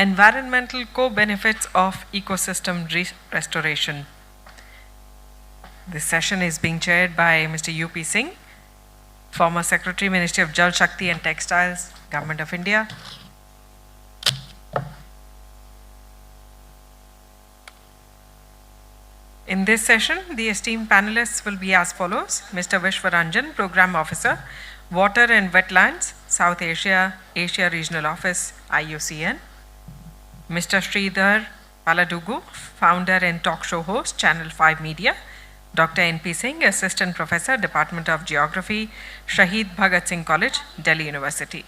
Environmental co-benefits of ecosystem restoration. This session is being chaired by Mr. U.P. Singh, former Secretary, Ministry of Jal Shakti and Textiles, Government of India. In this session, the esteemed panelists will be as follows: Mr. Vishwaranjan, Program Officer, Water and Wetlands, South Asia, Asia Regional Office, IUCN. Mr. Sridhar Paladugu, Founder and Talk Show Host, Channel 5 Media. Dr. N.P. Singh, Assistant Professor, Department of Geography, Shaheed Bhagat Singh College, Delhi University.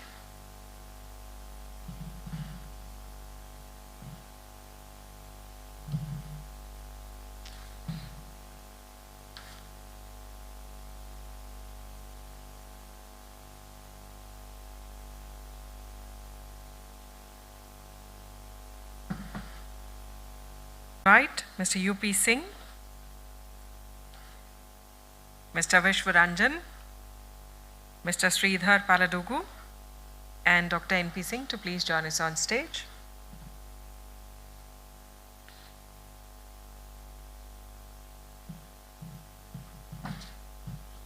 Right, Mr. U.P. Singh, Mr. Vishwaranjan, Mr. Sridhar Paladugu, and Dr. N.P. Singh to please join us on stage.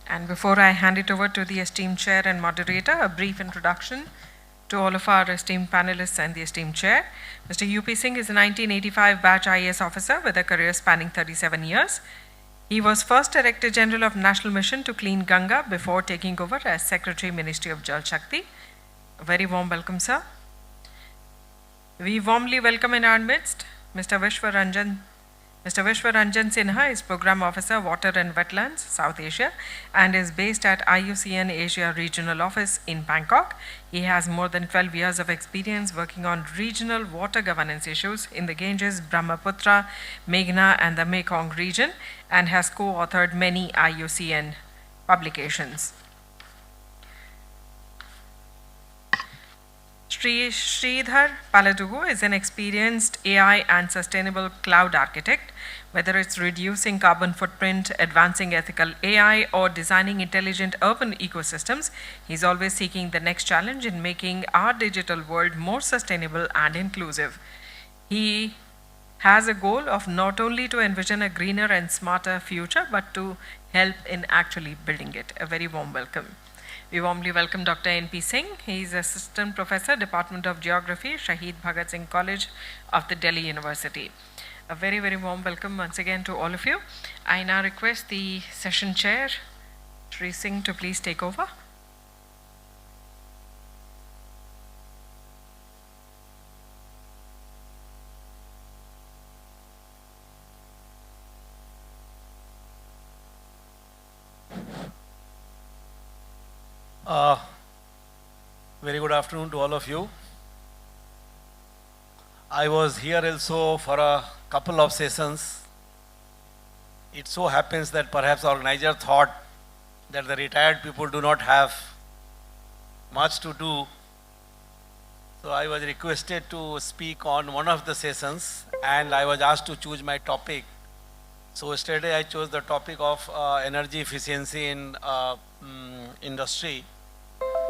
And before I hand it over to the esteemed chair and moderator, a brief introduction to all of our esteemed panelists and the esteemed chair. Mr. U.P. Singh is a 1985 batch IAS officer with a career spanning 37 years. He was first Director General of National Mission to Clean Ganga before taking over as Secretary, Ministry of Jal Shakti. A very warm welcome, sir. We warmly welcome in our midst Mr. Vishwaranjan. Mr. Vishwaranjan Sinha is Program Officer, Water and Wetlands, South Asia, and is based at IUCN Asia Regional Office in Bangkok. He has more than 12 years of experience working on regional water governance issues in the Ganges, Brahmaputra, Meghna, and the Mekong region, and has co-authored many IUCN publications. Sridhar Paladugu is an experienced AI and sustainable cloud architect. Whether it's reducing carbon footprint, advancing ethical AI, or designing intelligent urban ecosystems, he's always seeking the next challenge in making our digital world more sustainable and inclusive. He has a goal of not only to envision a greener and smarter future, but to help in actually building it. A very warm welcome. We warmly welcome Dr. N.P. Singh. He is Assistant Professor, Department of Geography, Shaheed Bhagat Singh College of the Delhi University. A very, very warm welcome once again to all of you. I now request the session chair, Shri Singh, to please take over. Very good afternoon to all of you. I was here also for a couple of sessions. It so happens that perhaps the organizer thought that the retired people do not have much to do. So I was requested to speak on one of the sessions and I was asked to choose my topic. So yesterday I chose the topic of energy efficiency in industry.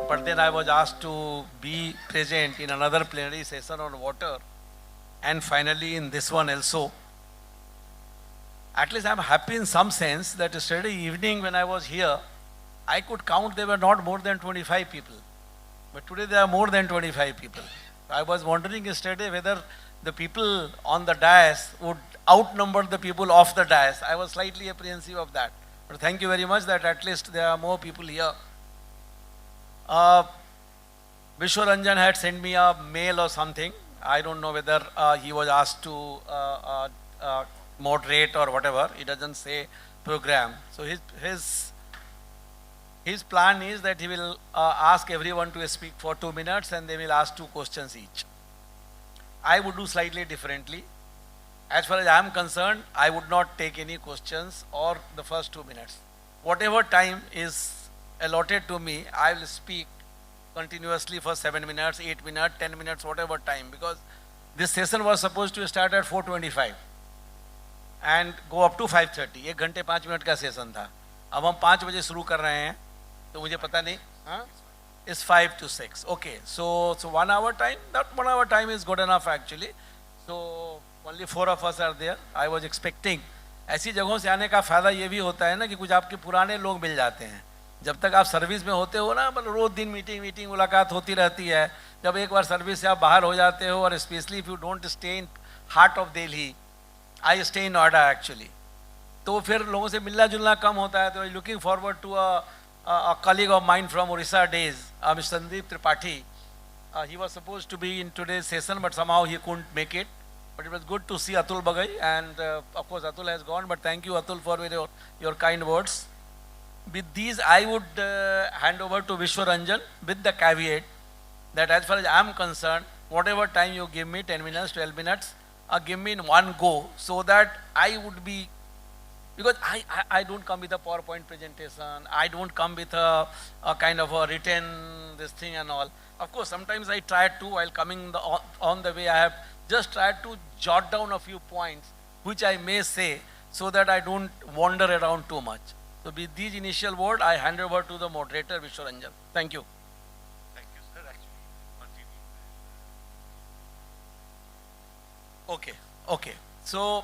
But then I was asked to be present in another plenary session on water, and finally in this one also. At least I am happy in some sense that yesterday evening when I was here, I could count there were not more than 25 people. But today there are more than 25 people. I was wondering yesterday whether the people on the dais would outnumber the people off the dais. I was slightly apprehensive of that. But thank you very much that at least there are more people here. Vishwaranjan had sent me a mail or something. I don't know whether he was asked to moderate or whatever. It doesn't say program. So his plan is that he will ask everyone to speak for 2 minutes and they will ask 2 questions each. I would do slightly differently. As far as I am concerned, I would not take any questions or the first 2 minutes. Whatever time is allotted to me, I will speak continuously for 7 minutes, 8 minutes, 10 minutes, whatever time, because this session was supposed to start at 4:25 and go up to 5:30. 1 घंटे 5 minute का session था. अब हम 5 बजे शुरू कर रहे हैं, तो मुझे पता नहीं. हाँ? is 5 to 6. Okay, so 1 hour time, that 1 hour time is good enough actually. So only 4 of us are there. I was expecting, ऐसी जगहों से आने का फ़ायदा ये भी होता है ना कि कुछ आपके पुराने लोग मिल जाते हैं. जब तक आप सर्विस में होते हो ना, मतलब रोज़ दिन मीटिंग मुलाकात होती रहती है. जब एक बार सर्विस से आप बाहर हो जाते हो, और specially if you don't stay in heart of Delhi, I stay in Noida actually, तो फिर लोगों से मिलना जुलना कम होता है. तो looking forward to a colleague of mine from Orissa days, Mr. Sandeep Tripathi. He was supposed to be in today's session, but somehow he couldn't make it. But it was good to see Atul Bagai, and of course Atul has gone, but thank you Atul for your kind words. With these, I would hand over to Vishwaranjan with the caveat that as far as I am concerned, whatever time you give me, 10 minutes, 12 minutes, give me in one go, so that I would be, because I don't come with a PowerPoint presentation, I don't come with a kind of a written this thing and all. Of course, sometimes I try to, while coming on the way, I have just tried to jot down a few points which I may say, so that I don't wander around too much. So with these initial words, I hand over to the moderator, Vishwaranjan. Thank you. Thank you, sir. Actually, continue. Okay. So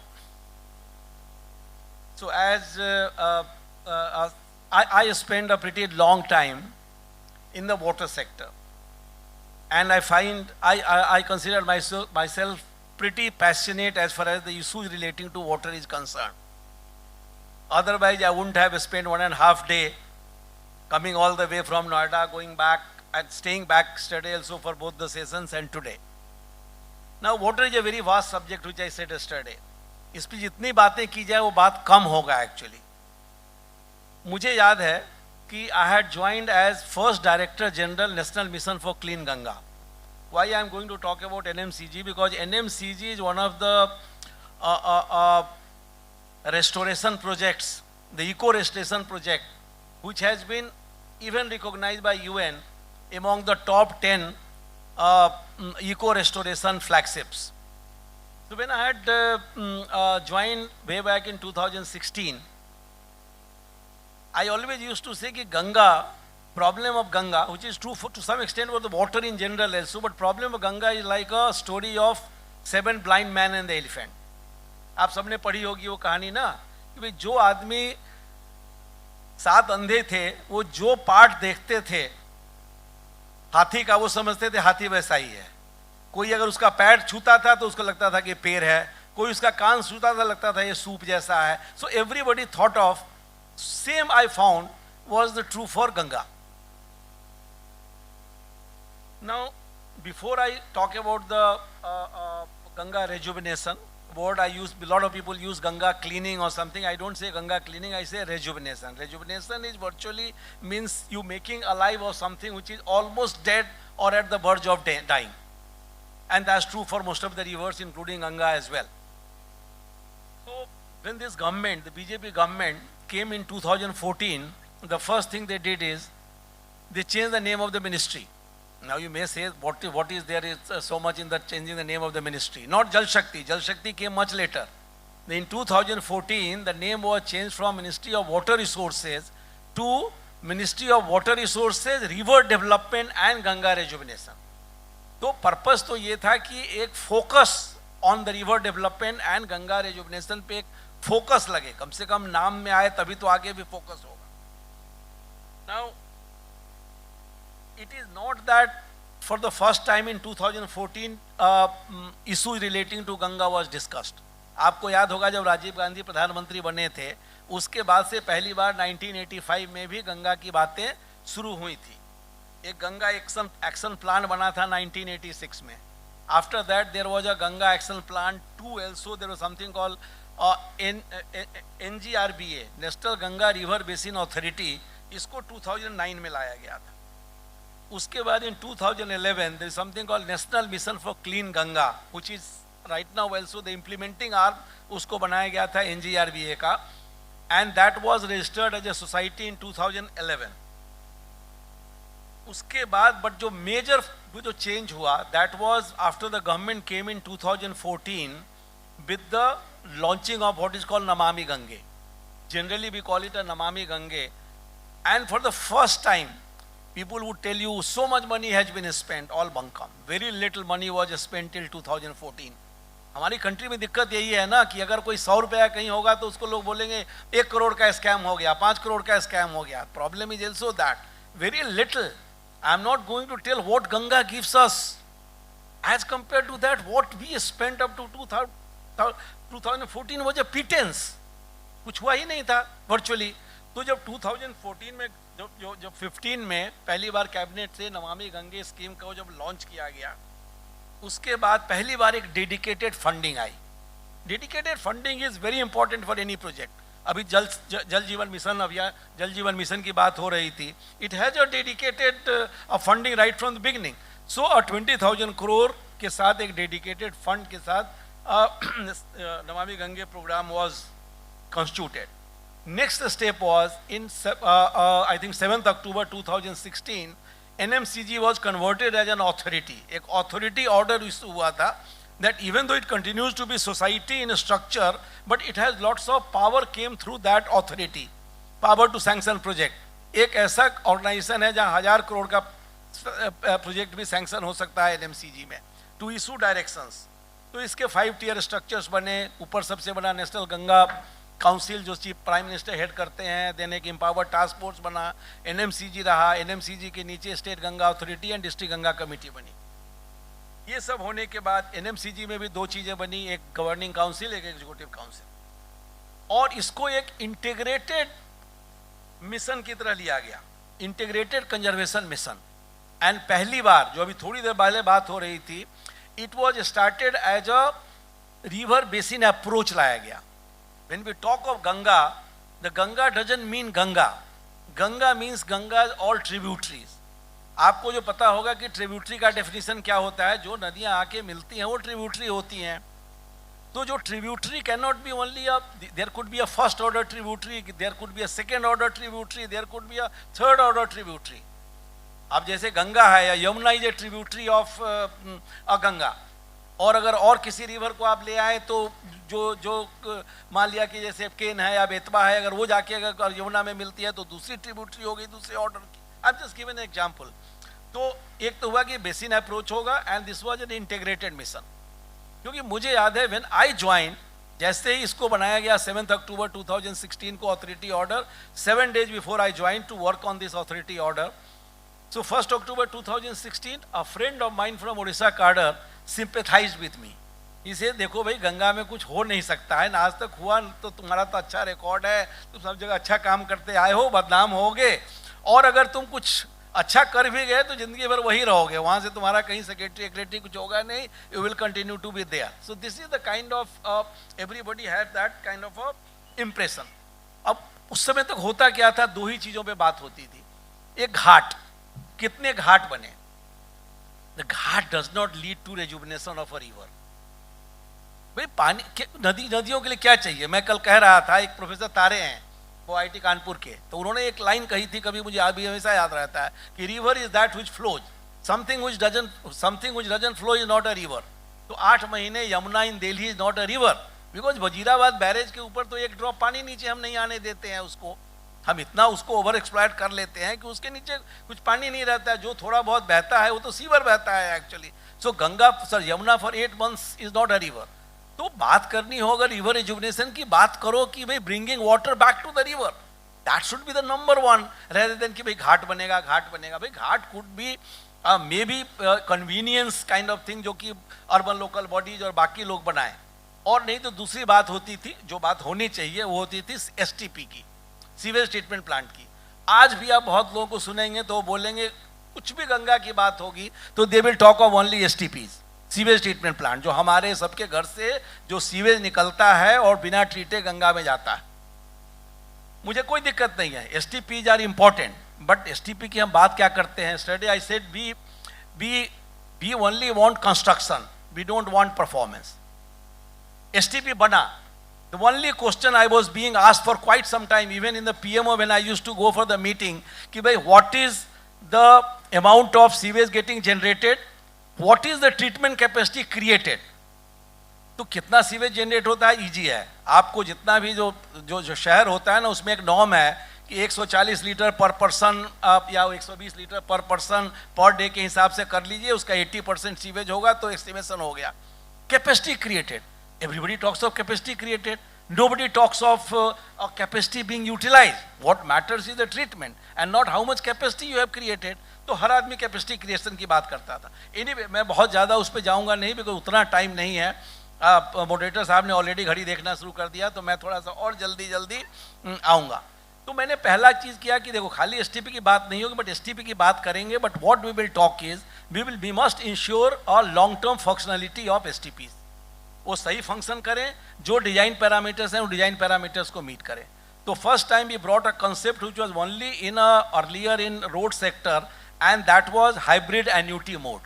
as I spend a pretty long time in the water sector, and I find I consider myself pretty passionate as far as the issues relating to water is concerned. Otherwise, I wouldn't have spent 1.5 days coming all the way from Noida, going back and staying back yesterday also for both the sessions and today. Now, water is a very vast subject, which I said yesterday. इस पर जितनी बातें की जाए वो बात कम होगा actually. मुझे याद है कि I had joined as first Director General National Mission for Clean Ganga. Why I am going to talk about NMCG? Because NMCG is one of the restoration projects, the eco restoration project, which has been even recognized by UN among the top 10 eco restoration flagships. So when I had joined way back in 2016, I always used to say that Ganga, problem of Ganga, which is true to some extent for the water in general also, but problem of Ganga is like a story of 7 blind men and the elephant. आप सबने पढ़ी होगी वो कहानी ना, कि भाई जो आदमी 7 अंधे थे, वो जो पार्ट देखते थे हाथी का, वो समझते थे हाथी वैसा ही है. कोई अगर उसका पैर छूता था तो उसको लगता था कि पैर है, कोई उसका कान छूता था लगता था ये सूप जैसा है. So everybody thought of same. I found was the true for Ganga. Now, before I talk about the Ganga rejuvenation word, I use, a lot of people use Ganga cleaning or something. I don't say Ganga cleaning, I say rejuvenation. Rejuvenation is virtually means you making alive of something which is almost dead or at the verge of dying. And that's true for most of the rivers, including Ganga as well. So when this government, the BJP government, came in 2014, the first thing they did is they changed the name of the ministry. Now you may say, what is there is so much in that changing the name of the ministry? Not Jal Shakti. Jal Shakti came much later. In 2014, the name was changed from Ministry of Water Resources to Ministry of Water Resources, River Development and Ganga Rejuvenation. तो purpose तो ये था कि एक focus on the river development and Ganga rejuvenation पे एक focus लगे, कम से कम नाम में आए तभी तो आगे भी फोकस होगा. Now it is not that for the first time in 2014 issue relating to Ganga was discussed. आपको याद होगा जब राजीव गांधी प्रधानमंत्री बने थे, उसके बाद से पहली बार 1985 में भी गंगा की बातें शुरू हुई थी. एक गंगा एक्शन प्लान बना था 1986 में. After that there was a Ganga action plan 2 also. There was something called NGRBA, national Ganga river basin authority. इसको 2009 में लाया गया था. उसके बाद in 2011 there is something called national mission for clean Ganga, which is right now also the implementing arm. उसको बनाया गया था NGRBA का, and that was registered as a society in 2011. उसके बाद बट जो मेजर जो चेंज हुआ, that was after the government came in 2014 with the launching of what is called Namami Gange. Generally we call it a Namami Gange. And for the first time people would tell you so much money has been spent, all bunkum. Very little money was spent till 2014. हमारी country में दिक्कत यही है ना कि अगर कोई 100 रुपया कहीं होगा तो उसको लोग बोलेंगे 1 करोड़ का स्कैम हो गया, 5 करोड़ का स्कैम हो गया. Problem is also that very little. I am not going to tell what Ganga gives us as compare to that what we spent up to 2014 was a pittance. कुछ हुआ ही नहीं था वर्चुअली. तो जब 2014 में जब 15 में पहली बार कैबिनेट से नमामि गंगे स्कीम को जब लॉन्च किया गया, उसके बाद पहली बार एक dedicated funding I. Dedicated funding is very important for any project. अभी जल जीवन मिशन अभियान, जल जीवन मिशन की बात हो रही थी. It has a dedicated funding right from the beginning. So 20,000 crore के साथ एक डेडिकेटेड फंड के साथ Namami Gange program was constituted. Next step was in I think 7th October 2016 NMCG was converted as an authority. एक authority order issue हुआ था that even though it continues to be society in structure, but it has lots of power came through that authority. Power to sanction project. एक ऐसा organization है जहाँ 1000 करोड़ का project भी sanction हो सकता है NMCG में. To issue directions. तो इसके 5 tier structures बने. ऊपर सबसे बड़ा नेशनल गंगा काउंसिल जो चीफ प्राइम मिनिस्टर हेड करते हैं. देन एक एम्पावर टास्क फोर्स बना. एनएमसीजी रहा. एनएमसीजी के नीचे state Ganga authority and district Ganga committee बनी. ये सब होने के बाद एनएमसीजी में भी 2 चीजें बनी, एक गवर्निंग काउंसिल, एक एग्जीक्यूटिव काउंसिल. और इसको एक इंटीग्रेटेड मिशन की तरह लिया गया, इंटीग्रेटेड कंजर्वेशन मिशन. एंड पहली बार जो अभी थोड़ी देर पहले बात हो रही थी, it was started as a river basin approach लाया गया. When we talk of Ganga, the Ganga doesn't mean Ganga. Ganga means Ganga's all tributaries. आपको जो पता होगा कि ट्रिब्यूटरी का डेफिनेशन क्या होता है, जो नदियां आके मिलती हैं वो ट्रिब्यूटरी होती हैं. तो जो tributary can not be only there could be a first order tributary, there could be a second order tributary, there could be a third order tributary. अब जैसे गंगा है या Yamuna is a tributary of a Ganga. और अगर और किसी river को आप ले आए तो जो मान लिया कि जैसे केन है या बेतवा है, अगर वो जाके अगर यमुना में मिलती है तो दूसरी ट्रिब्यूटरी हो गई, दूसरे ऑर्डर की. I am just given an example. तो एक तो हुआ कि बेसिन अप्रोच होगा and this was an integrated mission. क्योंकि मुझे याद है व्हेन आई ज्वाइन, जैसे ही इसको बनाया गया 7 अक्टूबर 2016 को authority order, 7 days before I join to work on this authority order. So 1 October 2016 a friend of mine from Orissa cadre sympathized with me. इसे देखो भाई, गंगा में कुछ हो नहीं सकता है ना, आज तक हुआ तो तुम्हारा तो अच्छा रिकॉर्ड है, तुम सब जगह अच्छा काम करते आए हो, बदनाम होगे, और अगर तुम कुछ अच्छा कर भी गए तो जिंदगी भर वही रहोगे, वहां से तुम्हारा कहीं सेक्रेटरी कुछ होगा नहीं, you will continue to be there. So this is the kind of everybody have that kind of impression. अब उस समय तक होता क्या था, 2 ही चीजों पे बात होती थी. एक घाट, कितने घाट बने. The ghat does not lead to rejuvenation of a river. भाई पानी नदियों के लिए क्या चाहिए. मैं कल कह रहा था, एक प्रोफेसर तारे हैं वो आईटी कानपुर के, तो उन्होंने एक लाइन कही थी, कभी मुझे अभी हमेशा याद रहता है कि river is that which flows, something which doesn't flow is not a river. तो 8 महीने Yamuna in Delhi is not a river, because Wazirabad barrage के ऊपर तो एक ड्रॉप पानी नीचे हम नहीं आने देते हैं उसको. हम इतना उसको ओवर एक्सप्लॉइट कर लेते हैं कि उसके नीचे कुछ पानी नहीं रहता है. जो थोड़ा बहुत बहता है वो तो सीवर बहता है actually. So Ganga Yamuna for 8 months is not a river. तो बात करनी हो अगर रिवर रिजुविनेशन की, बात करो कि भाई bringing water back to the river, that should be the number 1 rather than कि भाई घाट बनेगा. भाई ghat could be may be convenience kind of thing जो कि अर्बन लोकल बॉडीज और बाकी लोग बनाए. और नहीं तो दूसरी बात होती थी, जो बात होनी चाहिए वो होती थी STP की, सीवेज ट्रीटमेंट प्लांट की. आज भी आप बहुत लोगों को सुनेंगे तो बोलेंगे, कुछ भी गंगा की बात होगी तो they will talk of only STPs, sewage treatment plant, जो हमारे सबके घर से जो सीवेज निकलता है और बिना ट्रीटे गंगा में जाता है. मुझे कोई दिक्कत नहीं है, STPs are important, but STP की हम बात क्या करते हैं. Study I said we only want construction, we don't want performance. STP बना. The only question I was being asked for quite some time, even in the PMO when I used to go for the meeting, कि भाई what is the amount of sewage getting generated, what is the treatment capacity created. तो कितना sewage generate होता है easy है. आपको जितना भी जो शहर होता है ना, उसमें एक नॉर्म है कि 140 लीटर पर पर्सन आप या 120 लीटर पर पर्सन पर डे के हिसाब से कर लीजिए, उसका 80% सीवेज होगा तो एस्टिमेशन हो गया। Capacity created, everybody talks of capacity created, nobody talks of a capacity being utilized. What matters is the treatment and not how much capacity you have created. तो हर आदमी कैपेसिटी क्रिएशन की बात करता था। Anyway, मैं बहुत ज़्यादा उस पर जाऊँगा नहीं, बिकॉज उतना टाइम नहीं है। मॉडरेटर साहब ने ऑलरेडी घड़ी देखना शुरू कर दिया, तो मैं थोड़ा सा और जल्दी आऊँगा। तो मैंने पहला चीज़ किया कि देखो खाली एसटीपी की बात नहीं होगी, बट एसटीपी की बात करेंगे, but what we will talk is we must ensure a long term functionality of STP. वो सही फंक्शन करें, जो डिजाइन पैरामीटर्स हैं वो डिजाइन पैरामीटर्स को मीट करें। तो first time we brought a concept which was only in earlier in road sector, and that was hybrid annuity mode.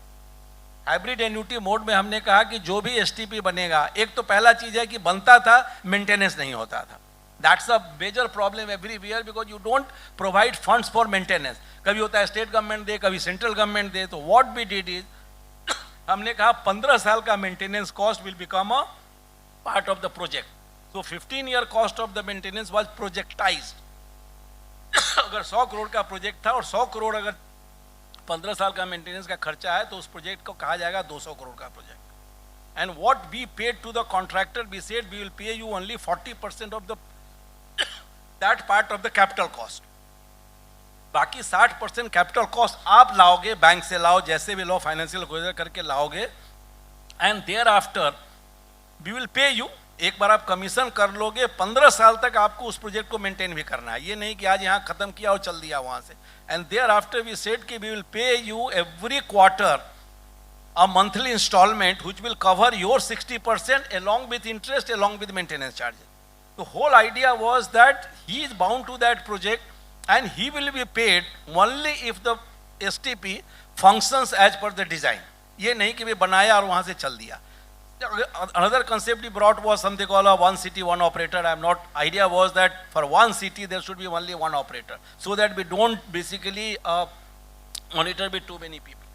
Hybrid annuity mode में हमने कहा कि जो भी एसटीपी बनेगा, एक तो पहला चीज है कि बनता था, मेंटेनेंस नहीं होता था। That's a major problem everywhere, because you don't provide funds for maintenance. कभी होता है स्टेट गवर्नमेंट दे, कभी सेंट्रल गवर्नमेंट दे। तो व्हाट वी डिड इज हमने कहा 15 साल का maintenance cost will become a part of the project. So 15-year cost of the maintenance was projectized. अगर 100 करोड़ का प्रोजेक्ट था और 100 करोड़ अगर 15 साल का मेंटेनेंस का खर्चा है, तो उस प्रोजेक्ट को कहा जाएगा 200 करोड़ का project. And what we paid to the contractor, we said we will pay you only 40% of the that part of the capital cost. बाकी 60% कैपिटल कॉस्ट आप लाओगे, बैंक से लाओ, जैसे भी लो फाइनेंशियल क्लोजर करके लाओगे, and thereafter we will pay you. एक बार आप कमीशन कर लोगे, 15 साल तक आपको उस प्रोजेक्ट को मेंटेन भी करना है। ये नहीं कि आज यहाँ खत्म किया और चल दिया वहां से। And thereafter we said कि we will pay you every quarter a monthly installment which will cover your 60% along with interest, along with maintenance charges. The whole idea was that he is bound to that project and he will be paid only if the STP functions as per the design. ये नहीं कि वे बनाया और वहाँ से चल दिया। Another concept he brought was something called a one city, one operator. Idea was that for one city there should be only one operator, so that we don't basically monitor with too many people.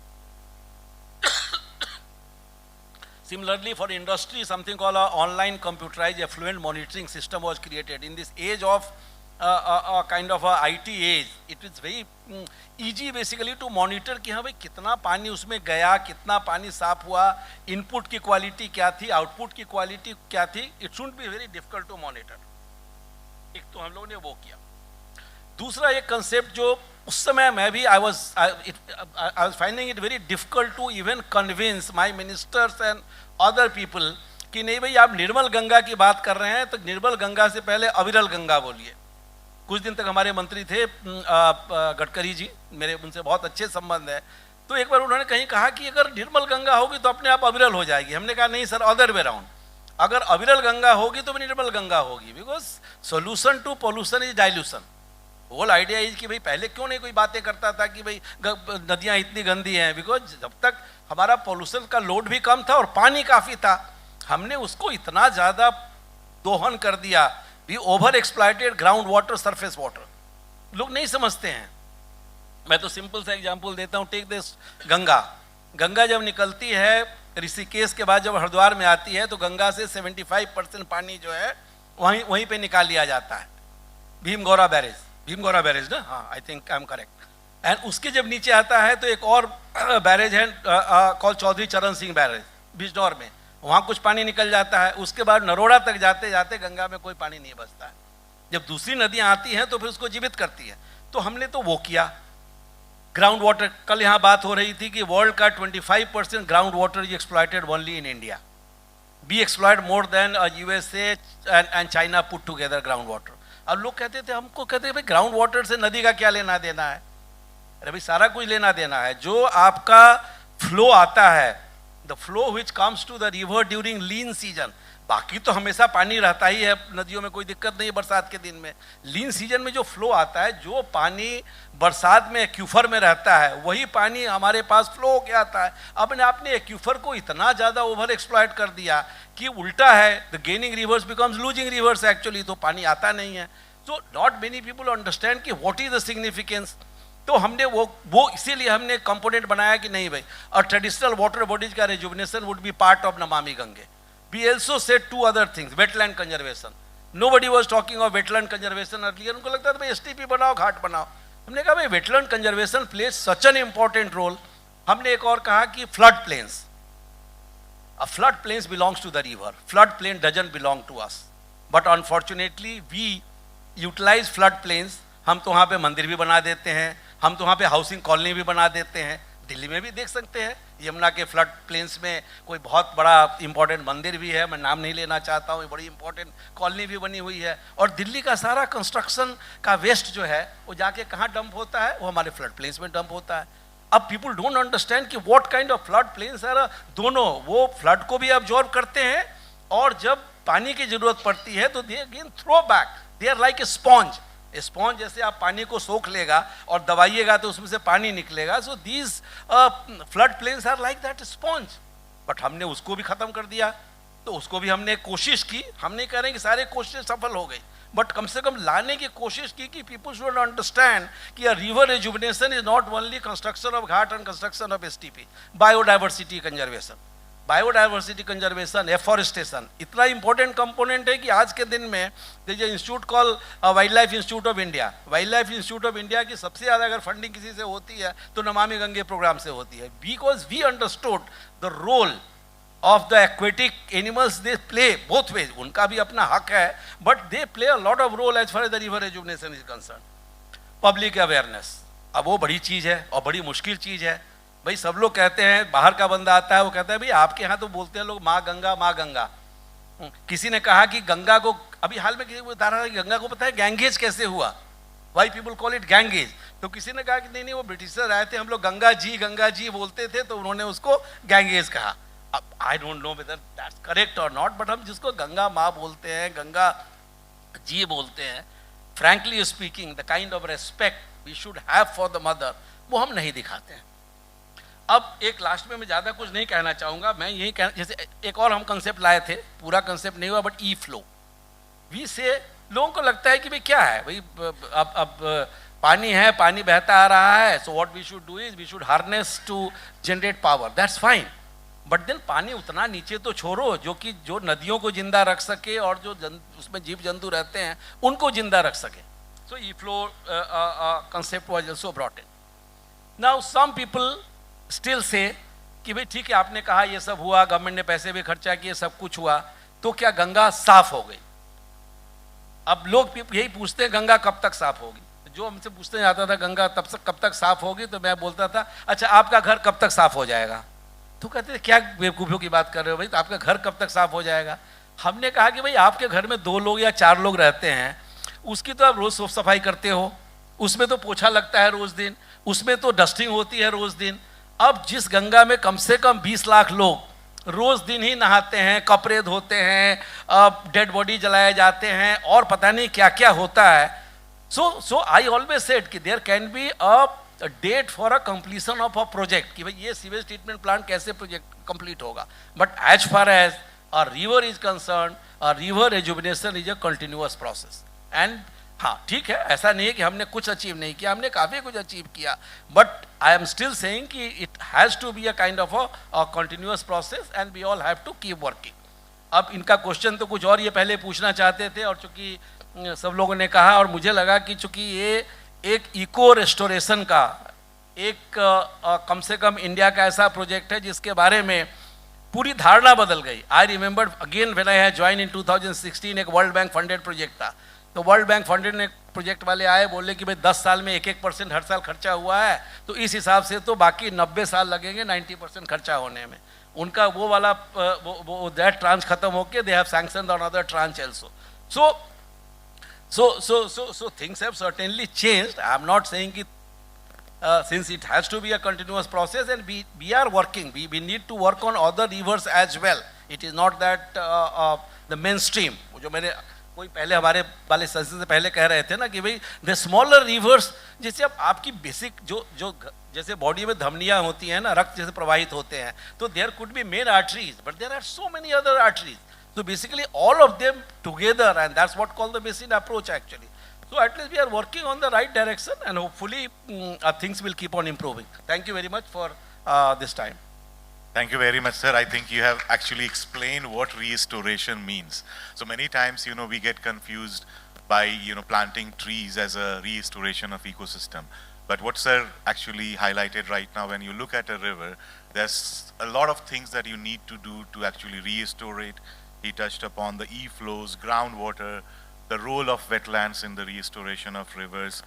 Similarly, for industry, something called a online computerized effluent monitoring system was created. In this age of a kind of a IT age, it is very easy basically to monitor कि हाँ भाई कितना पानी उसमें गया, कितना पानी साफ हुआ, इनपुट की क्वालिटी क्या थी, आउटपुट की क्वालिटी क्या थी। It should be very difficult to monitor. एक तो हम लोगों ने वो किया। दूसरा एक कंसेप्ट जो उस समय मैं भी I was finding it very difficult to even convince my ministers and other people कि नहीं भाई आप निर्मल गंगा की बात कर रहे हैं, तो निर्मल गंगा से पहले अविरल गंगा बोलिए। कुछ दिन तक हमारे मंत्री थे गडकरी जी, मेरे उनसे बहुत अच्छे संबंध है। तो एक बार उन्होंने कहीं कहा कि अगर निर्मल गंगा होगी तो अपने आप अविरल हो जाएगी। हमने कहा नहीं सर, अदर वे राउंड। अगर अविरल गंगा होगी तो निर्मल गंगा होगी, because solution to pollution is dilution. Whole idea is कि भाई पहले क्यों नहीं कोई बातें करता था कि भाई नदियाँ इतनी गंदी हैं, बिकॉज जब तक हमारा पोल्यूशन का लोड भी कम था और पानी काफ़ी था, हमने उसको इतना ज़्यादा दोहन कर दिया। We over exploited ground water, surface water. लोग नहीं समझते हैं। मैं तो सिंपल सा एग्जांपल देता हूँ। Take this Ganga. गंगा जब निकलती है ऋषिकेश के बाद जब हरिद्वार में आती है, तो गंगा से 75% पानी जो है वहीं पे निकाल लिया जाता है। भीमगौरा बैरेज ना, हाँ I think I am correct. And उसके जब नीचे आता है तो एक और बैरेज है कॉल चौधरी चरण सिंह बैरेज बिजनौर में, वहाँ कुछ पानी निकल जाता है। उसके बाद नरोड़ा तक जाते जाते गंगा में कोई पानी नहीं बचता है। जब दूसरी नदियाँ आती हैं तो फिर उसको जीवित करती है। तो हमने तो वो किया। ग्राउंड वाटर, कल यहाँ बात हो रही थी कि वर्ल्ड का 25% ground water is exploited only in India. We exploit more than USA and China put together ground water. अब लोग कहते थे, हमको कहते हैं भाई ग्राउंड वाटर से नदी का क्या लेना देना है। अरे भाई सारा कुछ लेना देना है। जो आपका फ्लो आता है, the flow which comes to the river during lean season, बाकी तो हमेशा पानी रहता ही है नदियों में, कोई दिक्कत नहीं है बरसात के दिन में। लीन सीजन में जो फ्लो आता है, जो पानी बरसात में एक्यूफर में रहता है, वही पानी हमारे पास फ्लो होके आता है। अब आपने एक्यूफर को इतना ज़्यादा ओवर एक्सप्लॉइट कर दिया कि उल्टा है, the gaining reverse becomes losing reverse actually, तो पानी आता नहीं है। So not many people understand कि व्हाट इज द सिग्निफिकेंस। तो हमने वो इसीलिए हमने कंपोनेंट बनाया कि नहीं भाई, और ट्रेडिशनल वाटर बॉडीज का rejuvenation would be part of Namami Gange. We also said two other things, wetland conservation. Nobody was talking of wetland conservation earlier. उनको लगता था भाई STP बनाओ, घाट बनाओ. हमने कहा भाई wetland conservation plays such an important role. हमने एक और कहा कि flood plains. A flood plains belongs to the river. Flood plain doesn't belong to us. But unfortunately we utilize flood plains. हम तो वहाँ पे मंदिर भी बना देते हैं, हम तो वहाँ पे हाउसिंग कॉलोनी भी बना देते हैं. दिल्ली में भी देख सकते हैं यमुना के फ्लड प्लेन्स में कोई बहुत बड़ा इंपॉर्टेंट मंदिर भी है, मैं नाम नहीं लेना चाहता हूँ, बड़ी इंपॉर्टेंट कॉलोनी भी बनी हुई है. और दिल्ली का सारा कंस्ट्रक्शन का वेस्ट जो है वो जाके कहाँ डंप होता है, वो हमारे फ्लड प्लेन्स में डंप होता है. अब पीपल डोंट अंडरस्टैंड कि what kind of flood plains are. दोनों वो फ्लड को भी अब्जॉर्ब करते हैं और जब पानी की जरूरत पड़ती है तो they again throw back. They are like a sponge. Sponge जैसे आप पानी को सोख लेगा और दबाइएगा तो उसमें से पानी निकलेगा. So these flood plains are like that sponge. But हमने उसको भी खत्म कर दिया. तो उसको भी हमने कोशिश की, हम नहीं कह रहे कि सारे कोशिश सफल हो गई, बट कम से कम लाने की कोशिश की कि पीपल शुड अंडरस्टैंड कि अ river rejuvenation is not only construction of Ghat and construction of STP. Biodiversity conservation, biodiversity conservation, afforestation इतना इंपॉर्टेंट कंपोनेंट है कि आज के दिन में देखिए institute call wild life institute of India. Wild life institute of India की सबसे ज़्यादा अगर फंडिंग किसी से होती है तो नमामि गंगे प्रोग्राम से होती है. Because we understood the role of the aquatic animals. They play both ways, उनका भी अपना हक है, but they play a lot of role as far as the river rejuvenation is concern. Public awareness, अब वो बड़ी चीज़ है और बड़ी मुश्किल चीज़ है. भाई सब लोग कहते हैं, बाहर का बंदा आता है वो कहता है भाई आपके यहाँ तो बोलते हैं लोग माँ गंगा माँ गंगा. किसी ने कहा कि गंगा को, अभी हाल में किसी को बता रहा है कि गंगा को पता है गैंगेज कैसे हुआ, why people call it Ganges. तो किसी ने कहा कि नहीं नहीं वो ब्रिटिशर आए थे, हम लोग गंगा जी बोलते थे तो उन्होंने उसको गैंगेज कहा. अब I don't know whether that's correct और नॉट, बट हम जिसको गंगा माँ बोलते हैं, गंगा जी बोलते हैं, frankly speaking the kind of respect we should have for the mother वो हम नहीं दिखाते हैं. अब एक लास्ट में मैं ज़्यादा कुछ नहीं कहना चाहूँगा, मैं यही कह, जैसे एक और हम कंसेप्ट लाए थे, पूरा कंसेप्ट नहीं हुआ बट ई फ्लो. वी से लोगों को लगता है कि भाई क्या है भाई, अब पानी है, पानी बहता आ रहा है, so what we should do is we should harness to generate power. That's fine, but then पानी उतना नीचे तो छोड़ो जो नदियों को जिंदा रख सके और जो उसमें जीव जंतु रहते हैं उनको जिंदा रख सके. So E flow concept was also brought in. Now some people still say कि भाई ठीक है आपने कहा ये सब हुआ, गवर्नमेंट ने पैसे भी खर्चा किए, सब कुछ हुआ, तो क्या गंगा साफ हो गई? अब लोग यही पूछते हैं गंगा कब तक साफ होगी. जो हमसे पूछते जाता था गंगा कब तक साफ होगी, तो मैं बोलता था अच्छा आपका घर कब तक साफ हो जाएगा. तो कहते थे क्या बेवकूफ़ियों की बात कर रहे हो भाई, तो आपका घर कब तक साफ हो जाएगा. हमने कहा कि भाई आपके घर में 2 लोग या 4 लोग रहते हैं, उसकी तो आप रोज़ साफ सफाई करते हो, उसमें तो पोछा लगता है रोज़ दिन, उसमें तो डस्टिंग होती है रोज़ दिन. अब जिस गंगा में कम से कम 20 लाख लोग रोज दिन ही नहाते हैं, कपड़े धोते हैं, डेड बॉडी जलाए जाते हैं और पता नहीं क्या क्या होता है. सो आई ऑलवेज सेड कि there can be a date for a completion of a project कि भाई ये सीवेज ट्रीटमेंट प्लांट कैसे प्रोजेक्ट कंप्लीट होगा. But as far as a river is concern, a river rejuvenation is a continuous process. And हाँ ठीक है, ऐसा नहीं है कि हमने कुछ अचीव नहीं किया, हमने काफ़ी कुछ अचीव किया, but I am still saying कि it has to be a kind of a continuous process and we all have to keep working. अब इनका क्वेश्चन तो कुछ और ये पहले पूछना चाहते थे और चूंकि सब लोगों ने कहा और मुझे लगा कि चूंकि ये एक इको रेस्टोरेशन का एक कम से कम इंडिया का ऐसा प्रोजेक्ट है जिसके बारे में पूरी धारणा बदल गई. I remember again when I had join in 2016 एक वर्ल्ड बैंक फंडेड प्रोजेक्ट था. तो वर्ल्ड बैंक फंडेड ने प्रोजेक्ट वाले आए, बोले कि भाई 10 साल में 1% हर साल खर्चा हुआ है, तो इस हिसाब से तो बाकी 90 साल लगेंगे 90% खर्चा होने में. उनका वो वाला वो दैट ट्रांच खत्म होके they have sanctioned another tranche also. So things have certainly changed. I am not saying कि since it has to be a continuous process and we are working, we need to work on other rivers as well. It is not that the mainstream. जो मैंने कोई पहले हमारे वाले session से पहले कह रहे थे ना कि भाई द स्मॉलर रिवर्स, जैसे अब आपकी बेसिक जो जैसे बॉडी में धमनियाँ होती हैं ना, रक्त जैसे प्रवाहित होते हैं, तो there could be main arteries but there are so many other arteries. So basically all of them together, and that's what called the basin approach actually. So at least we are working on the right direction and hopefully things will keep on improving. Thank you very much for this time. Thank you very much, sir. I think you have actually explained what restoration means. So many times, we get confused by, planting trees as a restoration of ecosystem. But what sir actually highlighted right now, when you look at a river, there's a lot of things that you need to do to actually restore it. He touched upon the e-flows, groundwater, the role of wetlands in the restoration of rivers,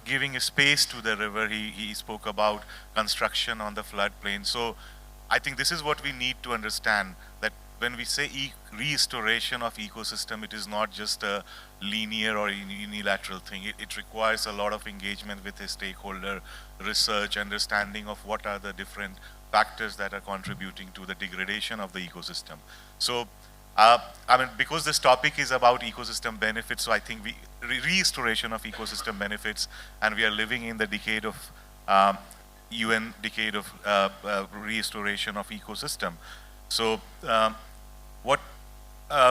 giving a space to the river. He spoke about construction on the floodplain. So I think this is what we need to understand, that when we say restoration of ecosystem, it is not just a linear or unilateral thing. It requires a lot of engagement with a stakeholder, research, understanding of what are the different factors that are contributing to the degradation of the ecosystem. So, because this topic is about ecosystem benefits, so I think restoration of ecosystem benefits, and we are living in the decade of UN decade of restoration of ecosystem. So what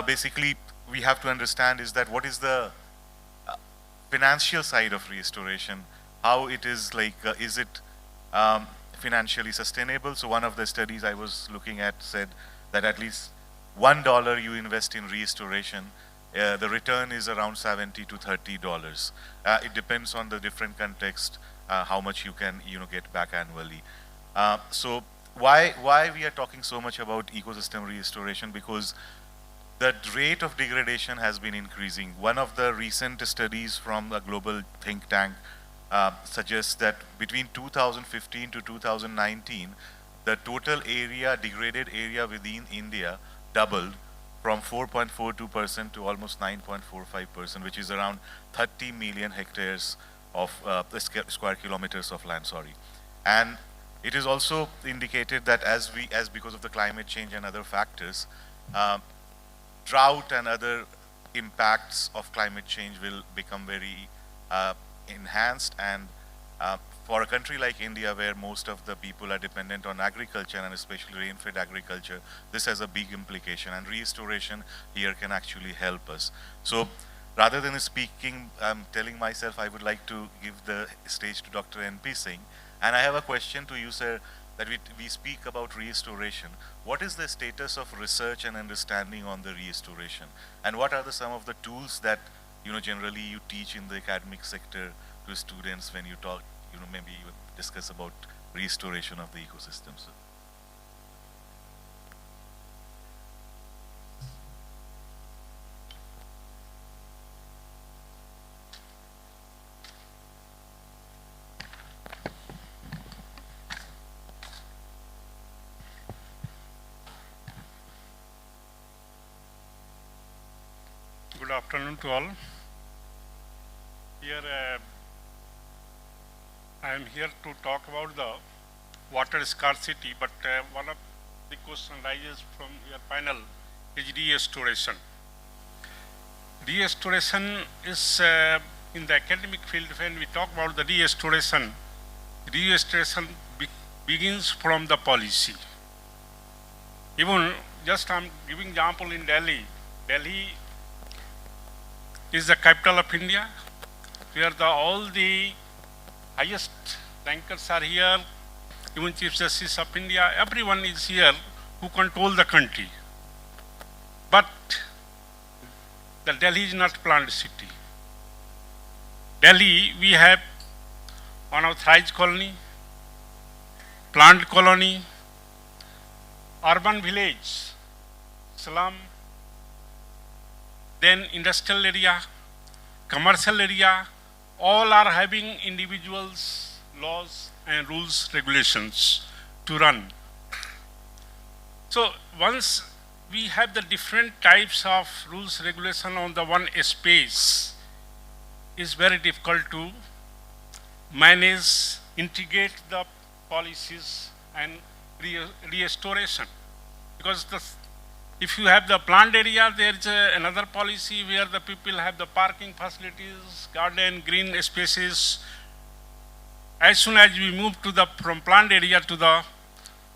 basically we have to understand is that what is the financial side of restoration, how it is like, is it financially sustainable? So one of the studies I was looking at said that at least $1 you invest in restoration, the return is around $70 to $30. It depends on the different context, how much you can get back annually. So why we are talking so much about ecosystem restoration? Because the rate of degradation has been increasing. One of the recent studies from a global think tank suggests that between 2015 to 2019, the total area, degraded area within India doubled from 4.42% to almost 9.45%, which is around 30 million hectares of square kilometers of land, And it is also indicated that as because of the climate change and other factors, drought and other impacts of climate change will become very enhanced. And for a country like India, where most of the people are dependent on agriculture and especially rain-fed agriculture, this has a big implication, and restoration here can actually help us. So rather than speaking, I'm telling myself I would like to give the stage to Dr. N.P. Singh. And I have a question to you, sir, that we speak about restoration. What is the status of research and understanding on the restoration? And what are some of the tools that, generally you teach in the academic sector to students when you talk, maybe you discuss about restoration of the ecosystem, sir? Good afternoon to all. Here, I am here to talk about the water scarcity, but one of the question rises from your panel is restoration. Restoration is in the academic field. When we talk about the restoration begins from the policy. Even just I'm giving example in Delhi. Delhi is the capital of India, where all the highest rankers are here, even Chief Justice of India, everyone is here who control the country. But the Delhi is not planned city. Delhi, we have unauthorized colony, planned colony, urban village, slum, then industrial area, commercial area, all are having individuals, laws and rules, regulations to run. So once we have the different types of rules, regulation on the one space, it's very difficult to manage, integrate the policies and restoration. Because if you have the planned area, there is another policy where the people have the parking facilities, garden, green spaces. As soon as we move to from planned area to the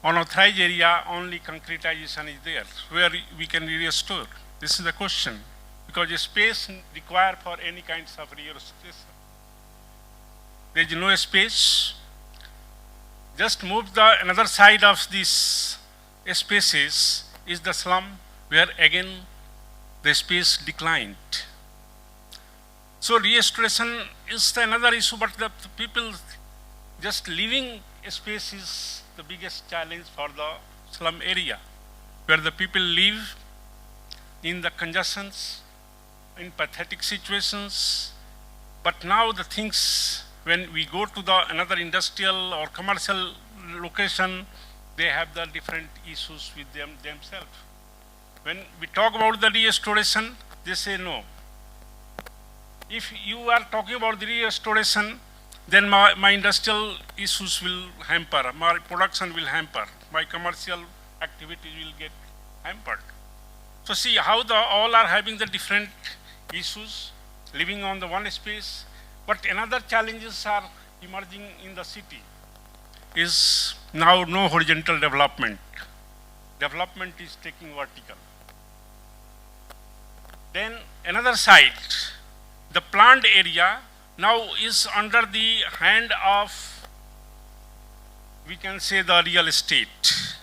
unauthorized area, only concretization is there, where we can restore. This is the question, because the space required for any kinds of restoration. There is no space. Just move the another side of these spaces is the slum, where again the space declined. So restoration is another issue, but the people just living space is the biggest challenge for the slum area, where the people live in the congestions, in pathetic situations. But now the things, when we go to the another industrial or commercial location, they have the different issues with themselves. When we talk about the restoration, they say no. If you are talking about the restoration, then my industrial issues will hamper, my production will hamper, my commercial activities will get hampered. So see how the all are having the different issues, living on the one space, but another challenges are emerging in the city is now no horizontal development. Development is taking vertical. Then another side, the planned area now is under the hand of, we can say, the real estate,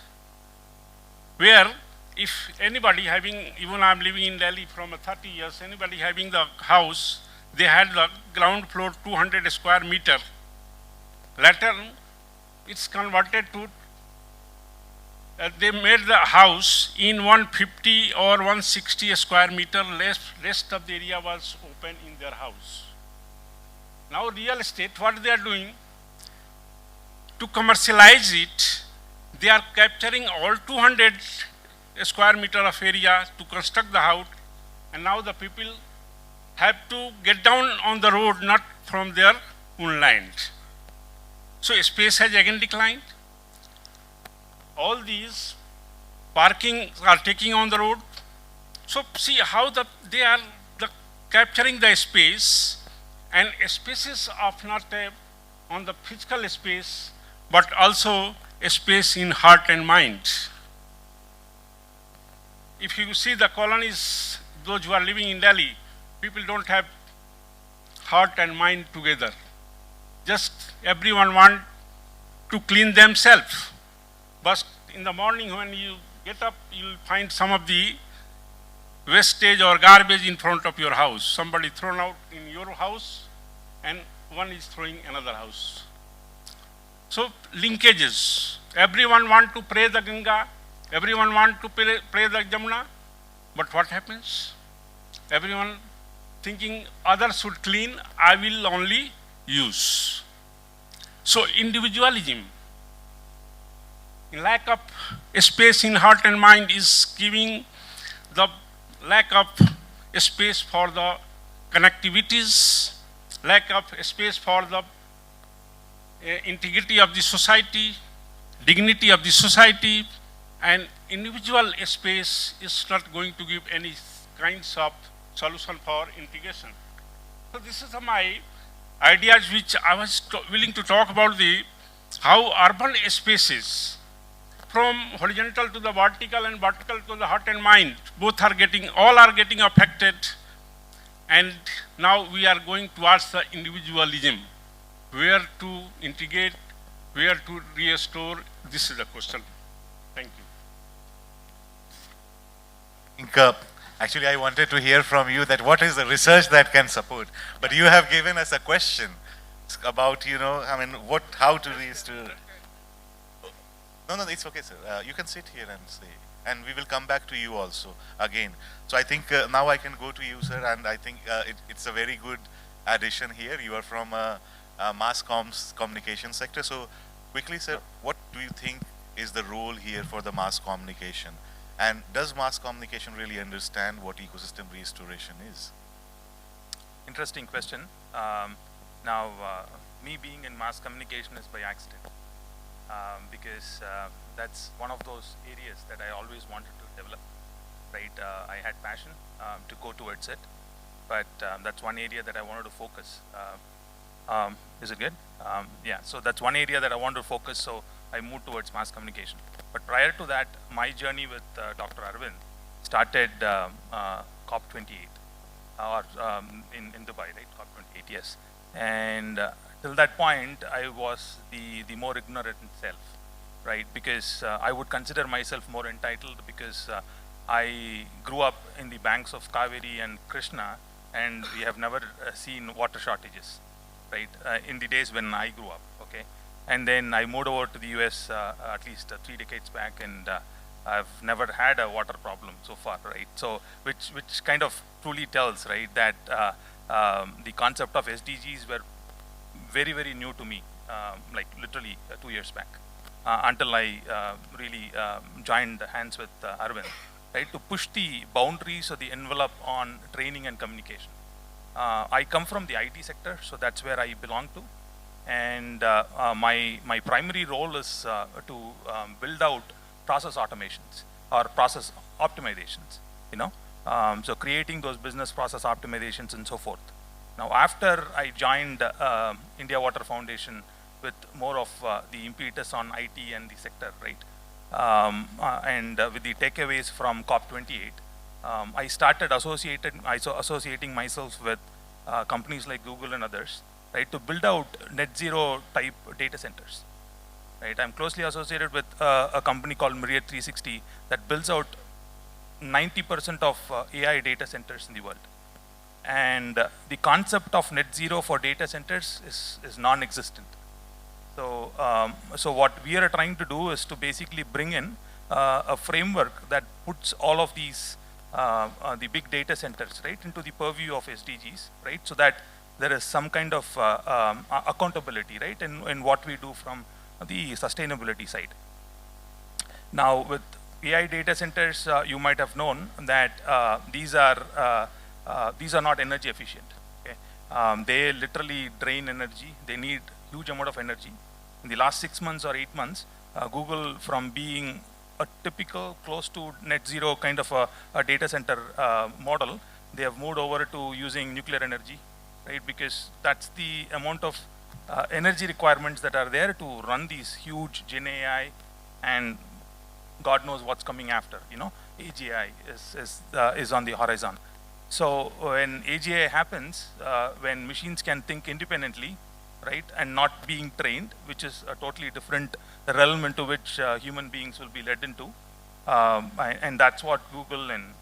where if anybody having, even I'm living in Delhi from 30 years, anybody having the house, they had the ground floor 200 square meter. Later, it's converted to, they made the house in 150 or 160 square meter, rest of the area was open in their house. Now real estate, what they are doing, to commercialize it, they are capturing all 200 square meter of area to construct the house, and now the people have to get down on the road, not from their own land. So space has again declined. All these parking are taking on the road. So see how they are capturing the space, and spaces of not on the physical space, but also a space in heart and mind. If you see the colonies, those who are living in Delhi, people don't have heart and mind together. Just everyone want to clean themselves. But in the morning when you get up, you'll find some of the wastage or garbage in front of your house. Somebody thrown out in your house and one is throwing another house. So linkages. Everyone want to pray the Ganga, everyone want to pray the Jamuna, but what happens? Everyone thinking others should clean, I will only use. So individualism, lack of space in heart and mind is giving the lack of space for the connectivities, lack of space for the integrity of the society, dignity of the society, and individual space is not going to give any kinds of solution for integration. So this is my ideas which I was willing to talk about, the how urban spaces from horizontal to the vertical and vertical to the heart and mind, both are getting, all are getting affected, and now we are going towards the individualism, where to integrate, where to restore. This is the question. Thank you. I think, actually, I wanted to hear from you that what is the research that can support, but you have given us a question about, I mean, how to restore. No, it's okay, sir. You can sit here and say, and we will come back to you also again. So I think now I can go to you, sir, and I think it's a very good addition here. You are from mass communication sector. So quickly, sir, what do you think is the role here for the mass communication? And does mass communication really understand what ecosystem restoration is? Interesting question. Me being in mass communication is by accident. Because that's one of those areas that I always wanted to develop, right? I had passion to go towards it, but that's one area that I wanted to focus. Is it good? Yeah, so that's one area that I wanted to focus, so I moved towards mass communication. But prior to that, my journey with Dr. Arvind started COP28, or in Dubai, right? COP28, yes. And till that point, I was the more ignorant self, right? Because I would consider myself more entitled because I grew up in the banks of Kaveri and Krishna, and we have never seen water shortages, right? In the days when I grew up, okay? And then I moved over to the US at least 3 decades back, and I've never had a water problem so far, right? So, which kind of truly tells, right, that the concept of SDGs were very, very new to me, like literally 2 years back, until I really joined hands with Arvind, right, to push the boundaries or the envelope on training and communication. I come from the IT sector, so that's where I belong to. And my primary role is to build out process automations or process optimizations, you know, so creating those business process optimizations and so forth. Now, after I joined India Water Foundation with more of the impetus on IT and the sector, right, and with the takeaways from COP28, I started associating myself with companies like Google and others, right, to build out net zero type data centers. Right, I'm closely associated with a company called Myriad 360 that builds out 90% of AI data centers in the world. And the concept of net zero for data centers is non-existent. So, so what we are trying to do is to basically bring in a framework that puts all of these, the big data centers, right, into the purview of SDGs, right, so that there is some kind of accountability, right, in what we do from the sustainability side. Now, with AI data centers, you might have known that these are not energy efficient. Okay? They literally drain energy. They need huge amount of energy. In the last 6 months or 8 months, Google, from being a typical close to net zero kind of a data center model, they have moved over to using nuclear energy, right? Because that's the amount of energy requirements that are there to run these huge Gen AI, and God knows what's coming after, you know, AGI is on the horizon. So when AGI happens, when machines can think independently, right, and not being trained, which is a totally different realm into which human beings will be led into, and that's what Google and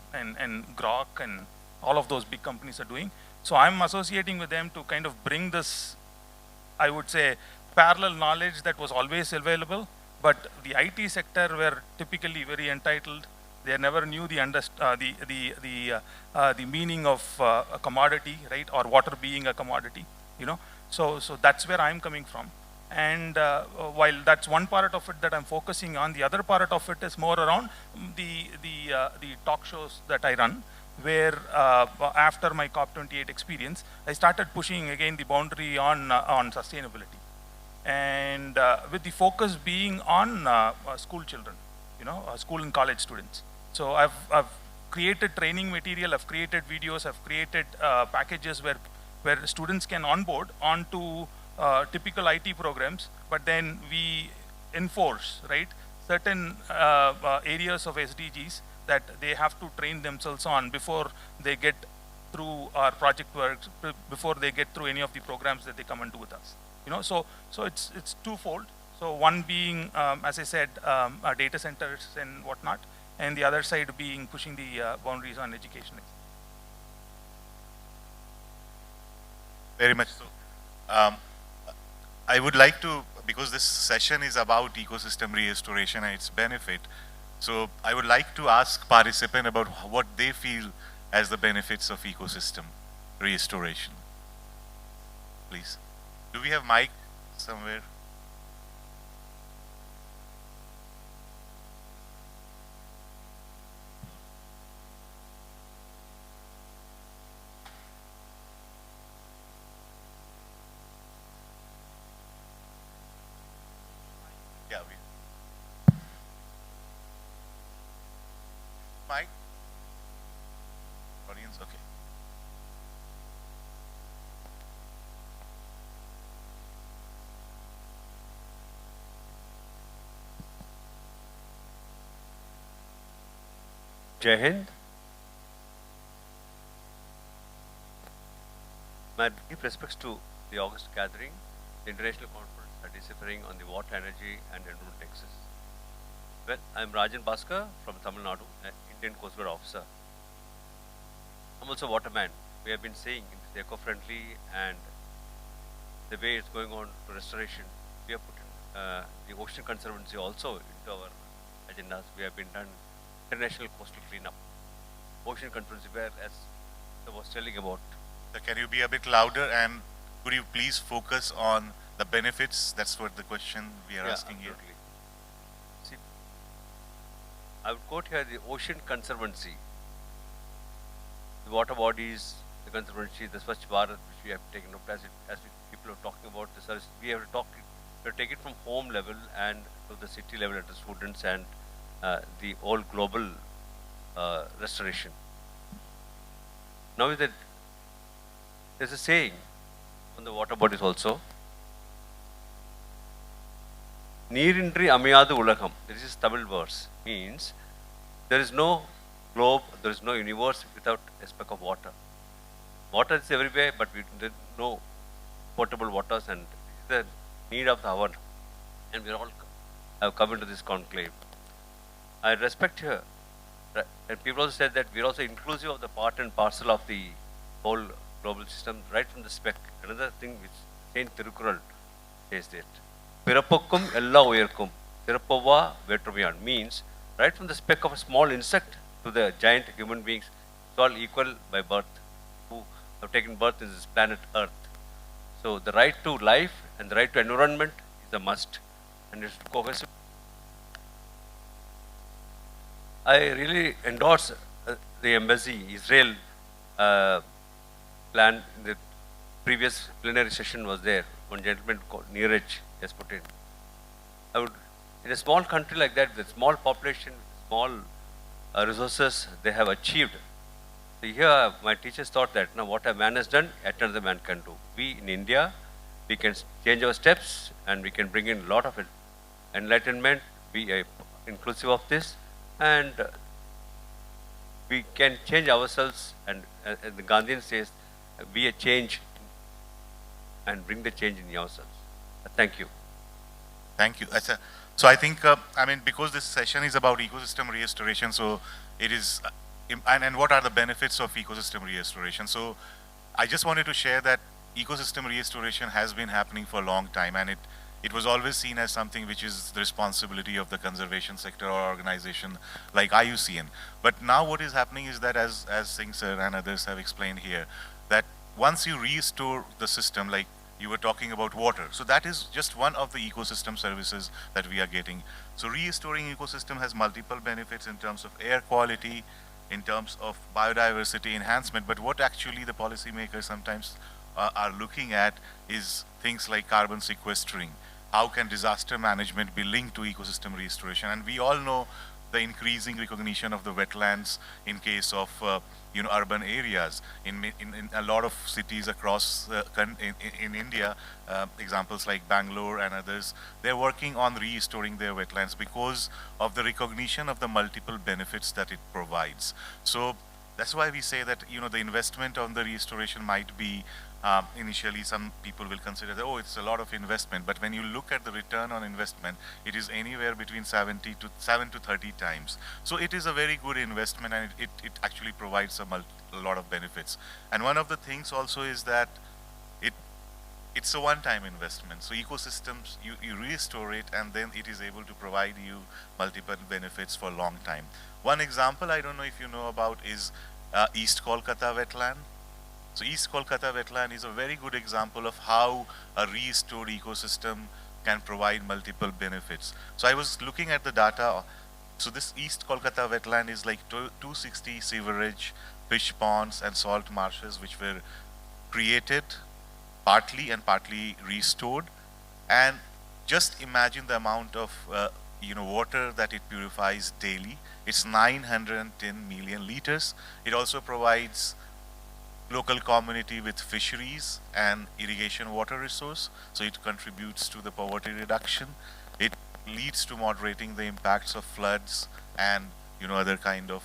Grok and all of those big companies are doing. So I'm associating with them to kind of bring this, I would say, parallel knowledge that was always available, but the IT sector were typically very entitled. They never knew the meaning of a commodity, right, or water being a commodity, you know. So that's where I'm coming from. And while that's one part of it that I'm focusing on, the other part of it is more around the talk shows that I run, where after my COP28 experience, I started pushing again the boundary on sustainability, and with the focus being on school children, you know, school and college students. So I've created training material, I've created videos, I've created packages where students can onboard onto typical IT programs, but then we enforce, right, certain areas of SDGs that they have to train themselves on before they get through our project work, before they get through any of the programs that they come and do with us. You know, so it's twofold. So one being, as I said, data centers and whatnot, and the other side being pushing the boundaries on education. Very much so. I would like to, because this session is about ecosystem restoration and its benefit, so I would like to ask participants about what they feel as the benefits of ecosystem restoration. Please. Do we have mic somewhere? Yeah, mic? Audience, okay. Jai Hind. My deep respects to the August gathering the international conference are deciphering on the water, energy, and environment nexus. Well, I'm Rajan Bhaskar from Tamil Nadu, an Indian Coast Guard officer. I'm also a waterman. We have been saying it's eco-friendly and the way it's going on to restoration. We have put in the Ocean Conservancy also into our agendas. We have been done international coastal cleanup. Ocean Conservancy, where as I was telling about. So can you be a bit louder and could you please focus on the benefits? That's what the question we are asking here. Absolutely. See, I would quote here the Ocean Conservancy, the water bodies, the conservancy, the Swachh Bharat, which we have taken up people are talking about the service. We have to take it from home level and to the city level at the students and the whole global restoration. Now is that there's a saying on the water bodies also. Neerindri Amayadu Ulagam. This is Tamil verse. Means there is no globe, there is no universe without a speck of water. Water is everywhere, but there is no potable waters, and it's the need of the hour. And we all have come into this conclave. I respect here, and people also said that we are also inclusive of the part and parcel of the whole global system, right from the speck. Another thing which Saint Tirukural says that Pirapokkum ella uyarkum Tirapova vetramiyan means right from the speck of a small insect to the giant human beings, it's all equal by birth, who have taken birth in this planet Earth. So the right to life and the right to environment is a must, and it's cohesive. I really endorse the embassy, Israel plan. In the previous plenary session was there. One gentleman called Neeraj has put in. I would, in a small country like that, with small population, small resources they have achieved. So here, my teachers thought that now what a man has done, yet another man can do. We in India, we can change our steps and we can bring in a lot of enlightenment, be inclusive of this, and we can change ourselves. And the Gandhian says, be a change and bring the change in yourselves. Thank you. Thank you. So I think, I mean, because this session is about ecosystem restoration, so it is, and what are the benefits of ecosystem restoration? So I just wanted to share that ecosystem restoration has been happening for a long time, and it was always seen as something which is the responsibility of the conservation sector or organization like IUCN. But now what is happening is that, as Singh sir and others have explained here, that once you restore the system, like you were talking about water, so that is just one of the ecosystem services that we are getting. So restoring ecosystem has multiple benefits in terms of air quality, in terms of biodiversity enhancement, but what actually the policymakers sometimes are looking at is things like carbon sequestering. How can disaster management be linked to ecosystem restoration? And we all know the increasing recognition of the wetlands in case of urban areas. In a lot of cities across in India, examples like Bangalore and others, they're working on restoring their wetlands because of the recognition of the multiple benefits that it provides. So that's why we say that the investment on the restoration might be initially some people will consider that, oh, it's a lot of investment, but when you look at the return on investment, it is anywhere between 7 to 30 times. So it is a very good investment, and it actually provides a lot of benefits. And one of the things also is that it's a one-time investment. So ecosystems, you restore it, and then it is able to provide you multiple benefits for a long time. One example, I don't know if you know about, is East Kolkata wetland. So East Kolkata wetland is a very good example of how a restored ecosystem can provide multiple benefits. So I was looking at the data. So this East Kolkata wetland is like 260 sewerage, fish ponds and salt marshes which were created partly and partly restored. And just imagine the amount of water that it purifies daily. It's 910 million liters. It also provides local community with fisheries and irrigation water resource, so it contributes to the poverty reduction. It leads to moderating the impacts of floods and other kind of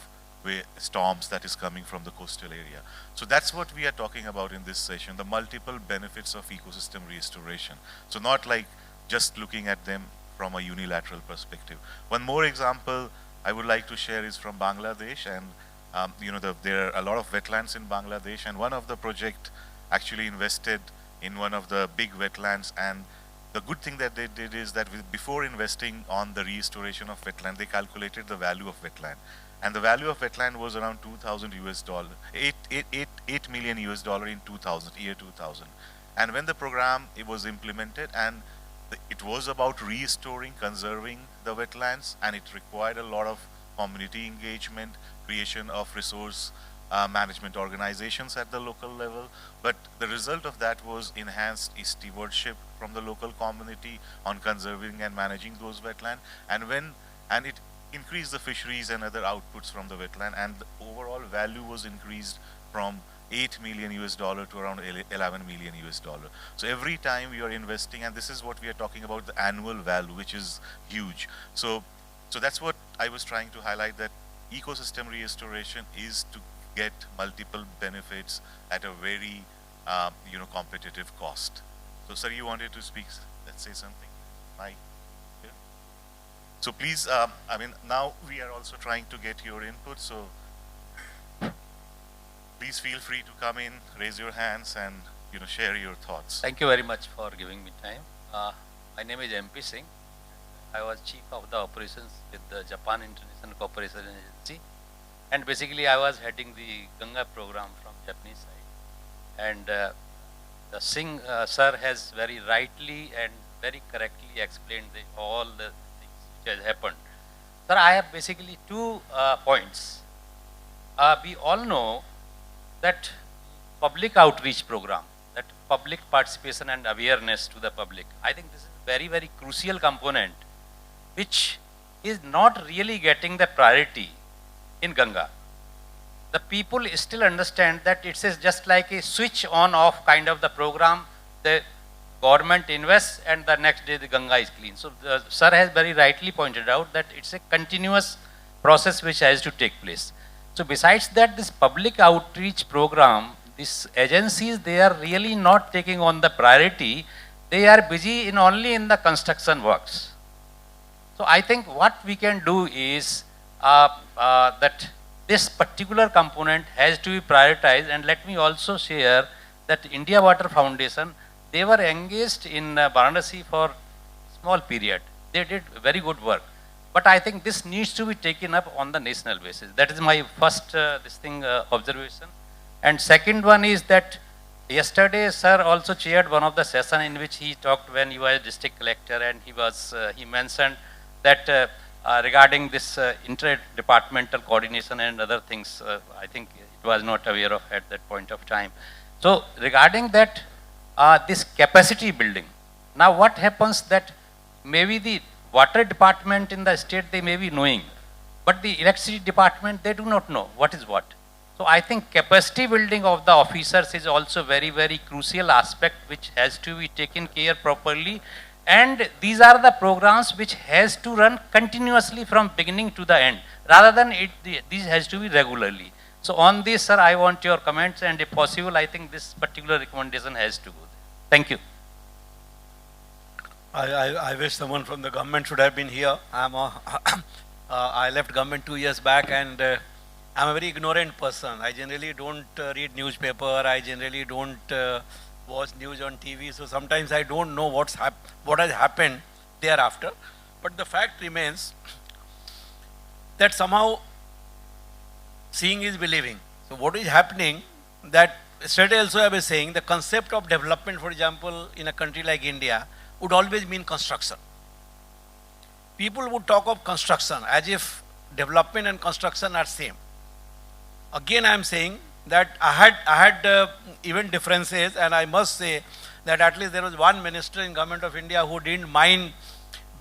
storms that is coming from the coastal area. So that's what we are talking about in this session, the multiple benefits of ecosystem restoration. So not like just looking at them from a unilateral perspective. One more example I would like to share is from Bangladesh, and there are a lot of wetlands in Bangladesh, and one of the project actually invested in one of the big wetlands, and the good thing that they did is that before investing on the restoration of wetland, they calculated the value of wetland. And the value of wetland was around $2,000, 8 million US dollar in year 2000. And when the program it was implemented, and it was about restoring, conserving the wetlands, and it required a lot of community engagement, creation of resource management organizations at the local level. But the result of that was enhanced stewardship from the local community on conserving and managing those wetlands. And it increased the fisheries and other outputs from the wetland, and the overall value was increased from 8 million US dollar to around 11 million US dollar. So every time we are investing, and this is what we are talking about, the annual value, which is huge. So that's what I was trying to highlight, that ecosystem restoration is to get multiple benefits at a very competitive cost. So sir, you wanted to speak, let's say something. So please, now we are also trying to get your input, so please feel free to come in, raise your hands, and share your thoughts. Thank you very much for giving me time. My name is MP Singh. I was chief of the operations with the Japan International Cooperation Agency, and basically I was heading the Ganga program from Japanese side. And the Singh sir has very rightly and very correctly explained all the things which has happened. Sir, I have basically two points. We all know that public outreach program, that public participation and awareness to the public, I think this is a very, very crucial component which is not really getting the priority in Ganga. The people still understand that it is just like a switch on off kind of the program. The government invests and the next day the Ganga is clean. So the sir has very rightly pointed out that it's a continuous process which has to take place. So besides that, this public outreach program, these agencies, they are really not taking on the priority. They are busy only in the construction works. So I think what we can do is that this particular component has to be prioritized. And let me also share that India Water Foundation, they were engaged in Varanasi for small period. They did very good work. But I think this needs to be taken up on the national basis. That is my first observation. And second one is that yesterday sir also chaired one of the session in which he talked when he was district collector, and he mentioned that regarding this interdepartmental coordination and other things, I think it was not aware of at that point of time. So regarding that, this capacity building. Now what happens that maybe the water department in the state, they may be knowing, but the electricity department, they do not know what is what. So I think capacity building of the officers is also very, very crucial aspect which has to be taken care properly. And these are the programs which has to run continuously from beginning to the end, rather than these has to be regularly. So on this, sir, I want your comments, and if possible, I think this particular recommendation has to go there. Thank you. I wish someone from the government should have been here. I left government 2 years back, and I'm a very ignorant person. I generally don't read newspaper. I generally don't watch news on TV. So sometimes I don't know what has happened thereafter. But the fact remains that somehow seeing is believing. So what is happening, that yesterday also I was saying, the concept of development, for example, in a country like India, would always mean construction. People would talk of construction as if development and construction are same. Again, I am saying that I had even differences, and I must say that at least there was one minister in Government of India who didn't mind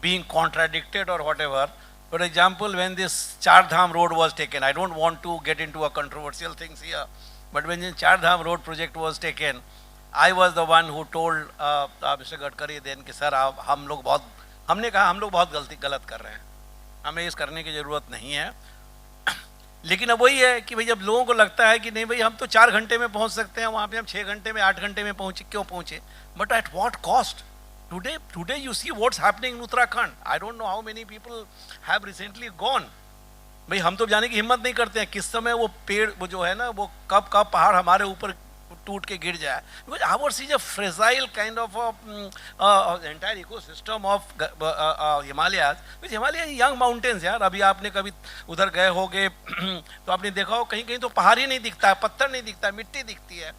being contradicted or whatever. For example, when this Char Dham road was taken, I don't want to get into a controversial things here, but when the Char Dham road project was taken, I was the one who told Mr. Gadkari then कि sir हमने कहा हम लोग बहुत गलत कर रहे हैं, हमें इस करने की ज़रूरत नहीं है. लेकिन अब वही है कि भाई जब लोगों को लगता है कि नहीं भाई हम तो 4 घंटे में पहुंच सकते हैं, वहाँ पे हम 6 घंटे में 8 घंटे में क्यों पहुंचे, but at what cost? Today you see what's happening in Uttarakhand. I don't know how many people have recently gone. भाई हम तो जाने की हिम्मत नहीं करते हैं किस समय वो पेड़ वो जो है ना वो कब पहाड़ हमारे ऊपर टूट के गिर जाए. Because ours is a fragile kind of entire ecosystem of Himalayas. Which Himalayas young mountains यार. अभी आपने कभी उधर गए होगे तो आपने देखा हो कहीं कहीं तो पहाड़ ही नहीं दिखता है, पत्थर नहीं दिखता है, मिट्टी दिखती है.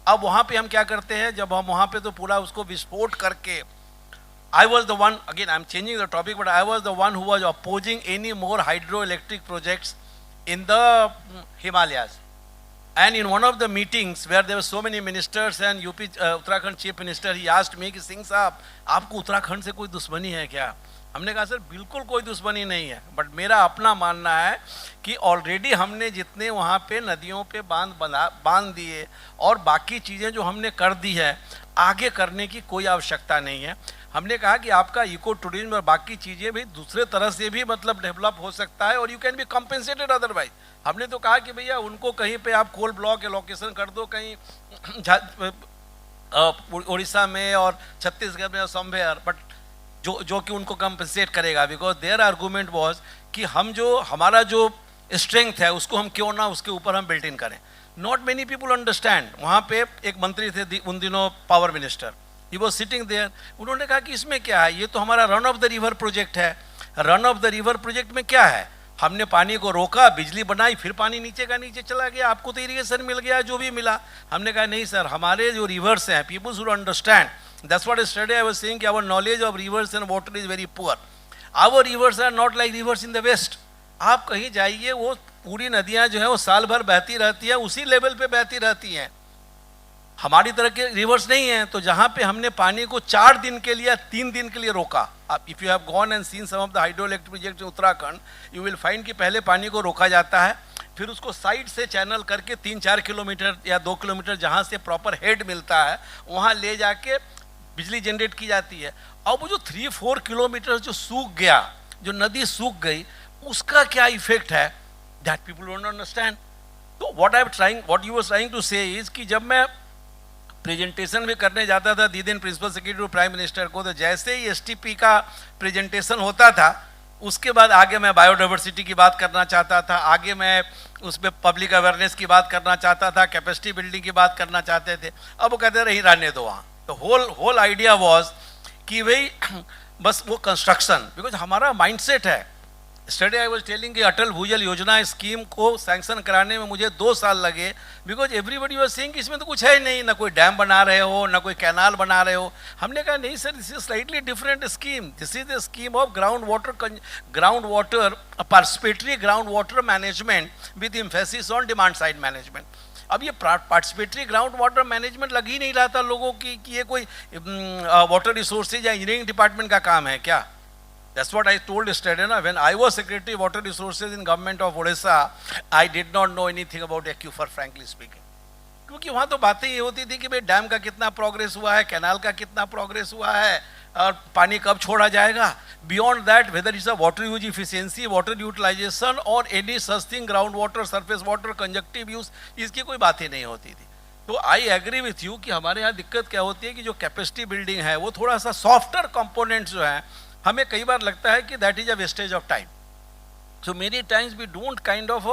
अब वहाँ पे हम क्या करते हैं, जब हम वहाँ पे तो पूरा उसको विस्फोट करके I was the one, again I'm changing the topic, but I was the one who was opposing any more hydroelectric projects in the Himalayas. And in one of the meetings where there were so many ministers and Uttarakhand chief minister, he asked me कि सिंह साहब आपको उत्तराखंड से कोई दुश्मनी है क्या? हमने कहा सर बिल्कुल कोई दुश्मनी नहीं है, बट मेरा अपना मानना है कि ऑलरेडी हमने जितने वहाँ पे नदियों पे बांध दिए और बाकी चीज़ें जो हमने कर दी है, आगे करने की कोई आवश्यकता नहीं है. हमने कहा कि आपका इको टूरिज्म और बाकी चीज़ें भी दूसरे तरह से भी मतलब डेवलप हो सकता है और you can be compensated otherwise. हमने तो कहा कि भैया उनको कहीं पे आप कोल ब्लॉक एलोकेशन कर दो, कहीं उड़ीसा में और छत्तीसगढ़ में और समवेयर, बट जो कि उनको कम्पेंसेट करेगा. बिकॉज देयर आर्गूमेंट वॉज कि हम जो हमारा जो स्ट्रेंथ है उसको हम क्यों ना उसके ऊपर हम बिल्ट इन करें. Not many people understand. वहाँ पे एक मंत्री थे उन दिनों, power minister, he was sitting there. उन्होंने कहा कि इसमें क्या है, ये तो हमारा run off the river project है. Run off the river project में क्या है, हमने पानी को रोका, बिजली बनाई, फिर पानी नीचे का नीचे चला गया, आपको तो इरिगेशन मिल गया जो भी मिला. हमने कहा नहीं सर, हमारे जो रिवर्स हैं, people should understand. That's what yesterday I was saying कि our knowledge of rivers and water is very poor. Our rivers are not like rivers in the west. आप कहीं जाइए वो पूरी नदियाँ जो है वो साल भर बहती रहती है, उसी लेवल पे बहती रहती हैं. हमारी तरह के रिवर्स नहीं हैं. तो जहाँ पे हमने पानी को 4 दिन के लिए 3 दिन के लिए रोका, आप if you have gone and seen some of the hydroelectric project in Uttarakhand, you will find कि पहले पानी को रोका जाता है, फिर उसको साइड से चैनल करके 3-4 किलोमीटर या 2 किलोमीटर जहाँ से प्रॉपर हेड मिलता है वहाँ ले जाके बिजली जनरेट की जाती है. अब वो जो 3-4 किलोमीटर जो सूख गया, जो नदी सूख गई, उसका क्या इफेक्ट है, दैट पीपल डोंट अंडरस्टैंड. तो what you was trying to say is कि जब मैं प्रेजेंटेशन भी करने जाता था दिन प्रिंसिपल सेक्रेटरी प्राइम मिनिस्टर को, तो जैसे ही एसटीपी का प्रेजेंटेशन होता था उसके बाद आगे मैं बायोडाइवर्सिटी की बात करना चाहता था, आगे मैं उसमें पब्लिक अवेयरनेस की बात करना चाहता था, कैपेसिटी बिल्डिंग की बात करना चाहते थे. अब वो कहते रही रहने दो वहाँ. तो होल आइडिया वॉज कि भाई बस वो कंस्ट्रक्शन, बिकॉज हमारा माइंडसेट है. स्टडी आई वाज टेलिंग कि अटल भूजल योजना स्कीम को सैंक्शन कराने में मुझे 2 साल लगे, बिकॉज एवरीबडी वाज सेइंग कि इसमें तो कुछ है ही नहीं, ना कोई डैम बना रहे हो, ना कोई कैनाल बना रहे हो. हमने कहा नहीं sir, this is slightly different scheme. This is the scheme of ground water participatory ground water management with emphasis on demand side management. अब ये पार्टिसिपेटरी ग्राउंड वाटर मैनेजमेंट लग ही नहीं रहा था लोगों की कि ये कोई वाटर रिसोर्सेज या इंजीनियरिंग डिपार्टमेंट का काम है क्या. That's what I told yesterday. Na, when I was Secretary of Water Resources in government of Odisha, I did not know anything about aquifer, frankly speaking. क्योंकि वहाँ तो बातें ये होती थी कि भाई डैम का कितना प्रोग्रेस हुआ है, कैनाल का कितना प्रोग्रेस हुआ है और पानी कब छोड़ा जाएगा. Beyond that whether is a water use efficiency, water utilization और any such thing, ground water, surface water, conjunctive use, इसकी कोई बात ही नहीं होती थी. तो आई एग्री विथ यू कि हमारे यहाँ दिक्कत क्या होती है कि जो कैपेसिटी बिल्डिंग है वो थोड़ा सा सॉफ्टर कंपोनेंट्स जो है, हमें कई बार लगता है कि that is a wastage of time. So many times we don't kind of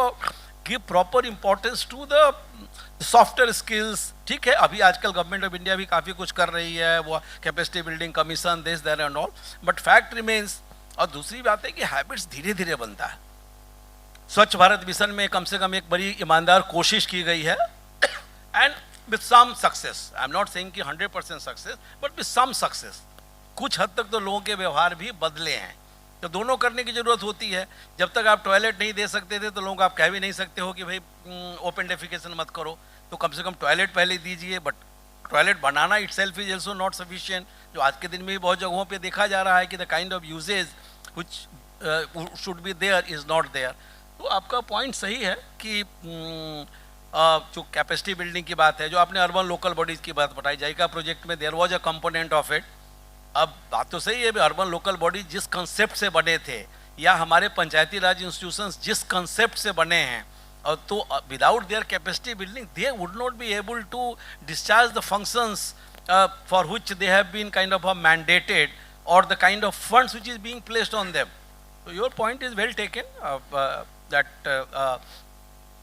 give proper importance to the software skills. ठीक है, अभी आजकल गवर्नमेंट ऑफ इंडिया भी काफ़ी कुछ कर रही है, वो capacity building commission, this that and all, but fact remains. और दूसरी बात है कि हैबिट्स धीरे धीरे बनता है. स्वच्छ भारत मिशन में कम से कम एक बड़ी ईमानदार कोशिश की गई है, and with some success. I am not saying कि 100% success, but with some success. कुछ हद तक तो लोगों के व्यवहार भी बदले हैं. तो दोनों करने की ज़रूरत होती है. जब तक आप टॉयलेट नहीं दे सकते थे तो लोगों को आप कह भी नहीं सकते हो कि भाई ओपन डेफिकेशन मत करो, तो कम से कम टॉयलेट पहले दीजिए. But toilet banana itself is also not sufficient, जो आज के दिन में भी बहुत जगहों पे देखा जा रहा है कि the kind of usages which should be there is not there. तो आपका पॉइंट सही है कि जो कैपेसिटी बिल्डिंग की बात है, जो आपने अर्बन लोकल बॉडीज़ की बात बताई, जाइका प्रोजेक्ट में there was a component of it. अब बात तो सही है, अर्बन लोकल बॉडी जिस कंसेप्ट से बने थे या हमारे पंचायती राज इंस्टीट्यूशंस जिस कंसेप्ट से बने हैं तो without their capacity building, they would not be able to discharge the functions for which they have been kind of mandated, or the kind of funds which is being placed on them. So your point is well taken, that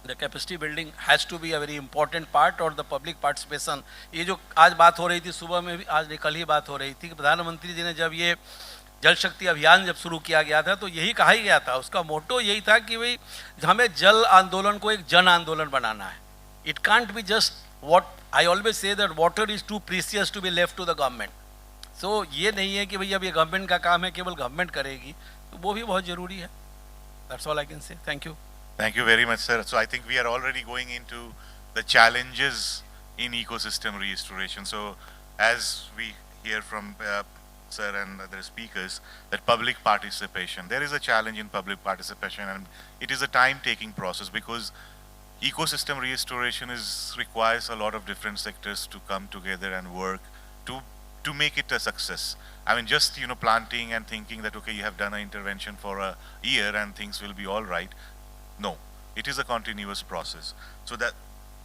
the capacity building has to be a very important part, और the public participation. ये जो आज बात हो रही थी सुबह में भी, आज नहीं कल ही बात हो रही थी कि प्रधानमंत्री जी ने जब ये जल शक्ति अभियान जब शुरू किया गया था तो यही कहा ही गया था, उसका मोटो यही था कि भाई हमें जल आंदोलन को एक जन आंदोलन बनाना है. It can't be just what I always say that water is too precious to be left to the government. So ये नहीं है कि भाई अब ये गवर्नमेंट का काम है, केवल गवर्नमेंट करेगी, तो वो भी बहुत जरूरी है. That's all I can say. Thank you. Thank you very much, sir. So I think we are already going into the challenges in ecosystem restoration. So as we hear from sir and other speakers, that public participation, there is a challenge in public participation, and it is a time-taking process because ecosystem restoration requires a lot of different sectors to come together and work to make it a success. I mean, just planting and thinking that okay, you have done an intervention for a year and things will be all right. No, it is a continuous process. So that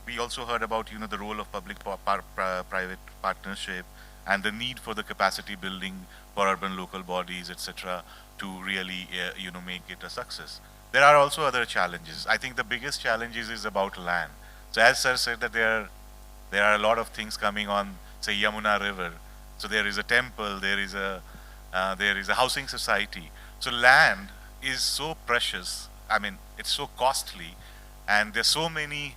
we also heard about the role of public-private partnership and the need for the capacity building for urban local bodies, etc., to really make it a success. There are also other challenges. I think the biggest challenge is about land. So as sir said that there are a lot of things coming on, say Yamuna River. So there is a temple, there is a housing society. So land is so precious. I mean, it's so costly, and there's so many,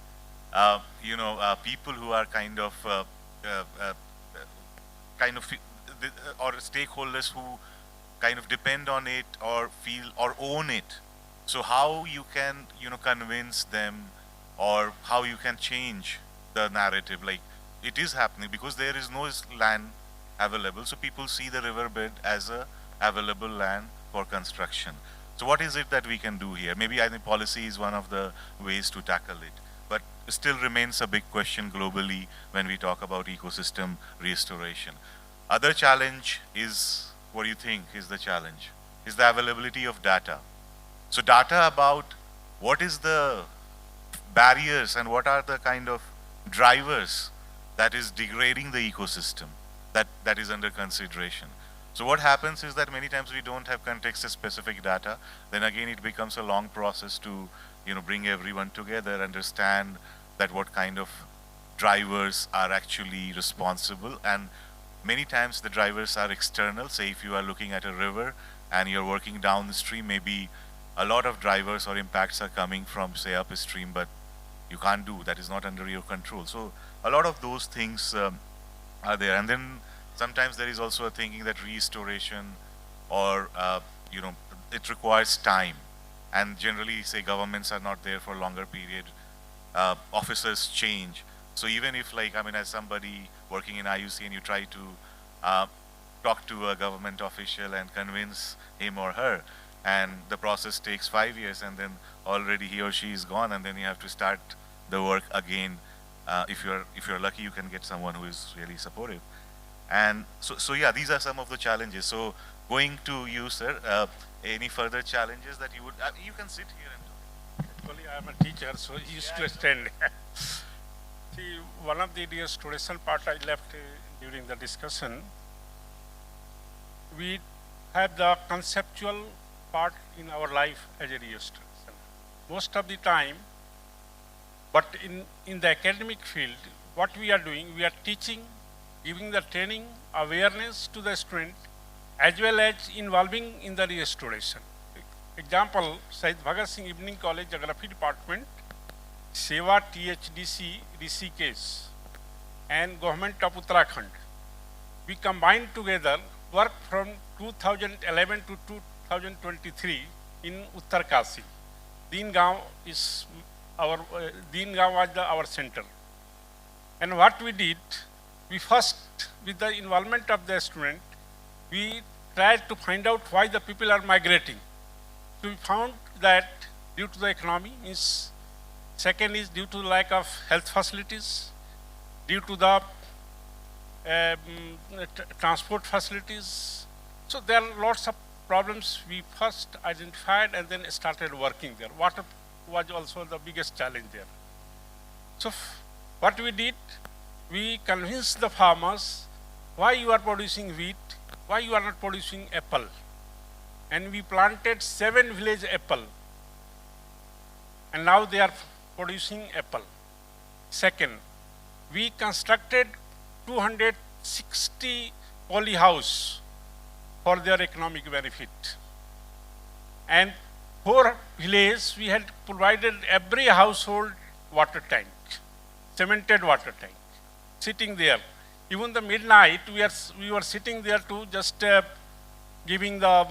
people who are kind of or stakeholders who kind of depend on it or feel or own it. So how you can, convince them, or how you can change the narrative? Like it is happening because there is no land available. So people see the riverbed as a available land for construction. So what is it that we can do here? Maybe I think policy is one of the ways to tackle it, but it still remains a big question globally when we talk about ecosystem restoration. Other challenge is, what do you think is the challenge? Is the availability of data. So data about what is the barriers and what are the kind of drivers that is degrading the ecosystem that is under consideration. So what happens is that many times we don't have context-specific data. Then again, it becomes a long process to, bring everyone together, understand that what kind of drivers are actually responsible. And many times the drivers are external. Say if you are looking at a river and you're working downstream, maybe a lot of drivers or impacts are coming from, say, upstream, but you can't do. That is not under your control. So a lot of those things are there. And then sometimes there is also a thinking that restoration or, it requires time. And generally, say, governments are not there for a longer period. Officers change. So even if, as somebody working in IUC and you try to talk to a government official and convince him or her, and the process takes 5 years, and then already he or she is gone, and then you have to start the work again. If you're lucky, you can get someone who is really supportive. And so yeah, these are some of the challenges. So going to you, sir, any further challenges that you would, you can sit here and talk. Actually, I am a teacher, so I used to stand. See, one of the restoration part I left during the discussion, we have the conceptual part in our life as a restoration. Most of the time, but in the academic field, what we are doing, we are teaching, giving the training, awareness to the student, as well as involving in the restoration. Example, Syed Bhagat Singh Evening College Geography Department, Seva THDC Rishikesh, and Government of Uttarakhand. We combined together work from 2011 to 2023 in Uttarkasi. Deengaon is Deengaon was our center. And what we did, we first, with the involvement of the student, we tried to find out why the people are migrating. So we found that due to the economy, second is due to lack of health facilities, due to the transport facilities. So there are lots of problems we first identified and then started working there. Water was also the biggest challenge there. So what we did, we convinced the farmers why you are producing wheat, why you are not producing apple. And we planted 7 village apple. And now they are producing apple. Second, we constructed 260 poly house for their economic benefit. And 4 villages, we had provided every household water tank, cemented water tank, sitting there. Even the midnight, we were sitting there to just giving the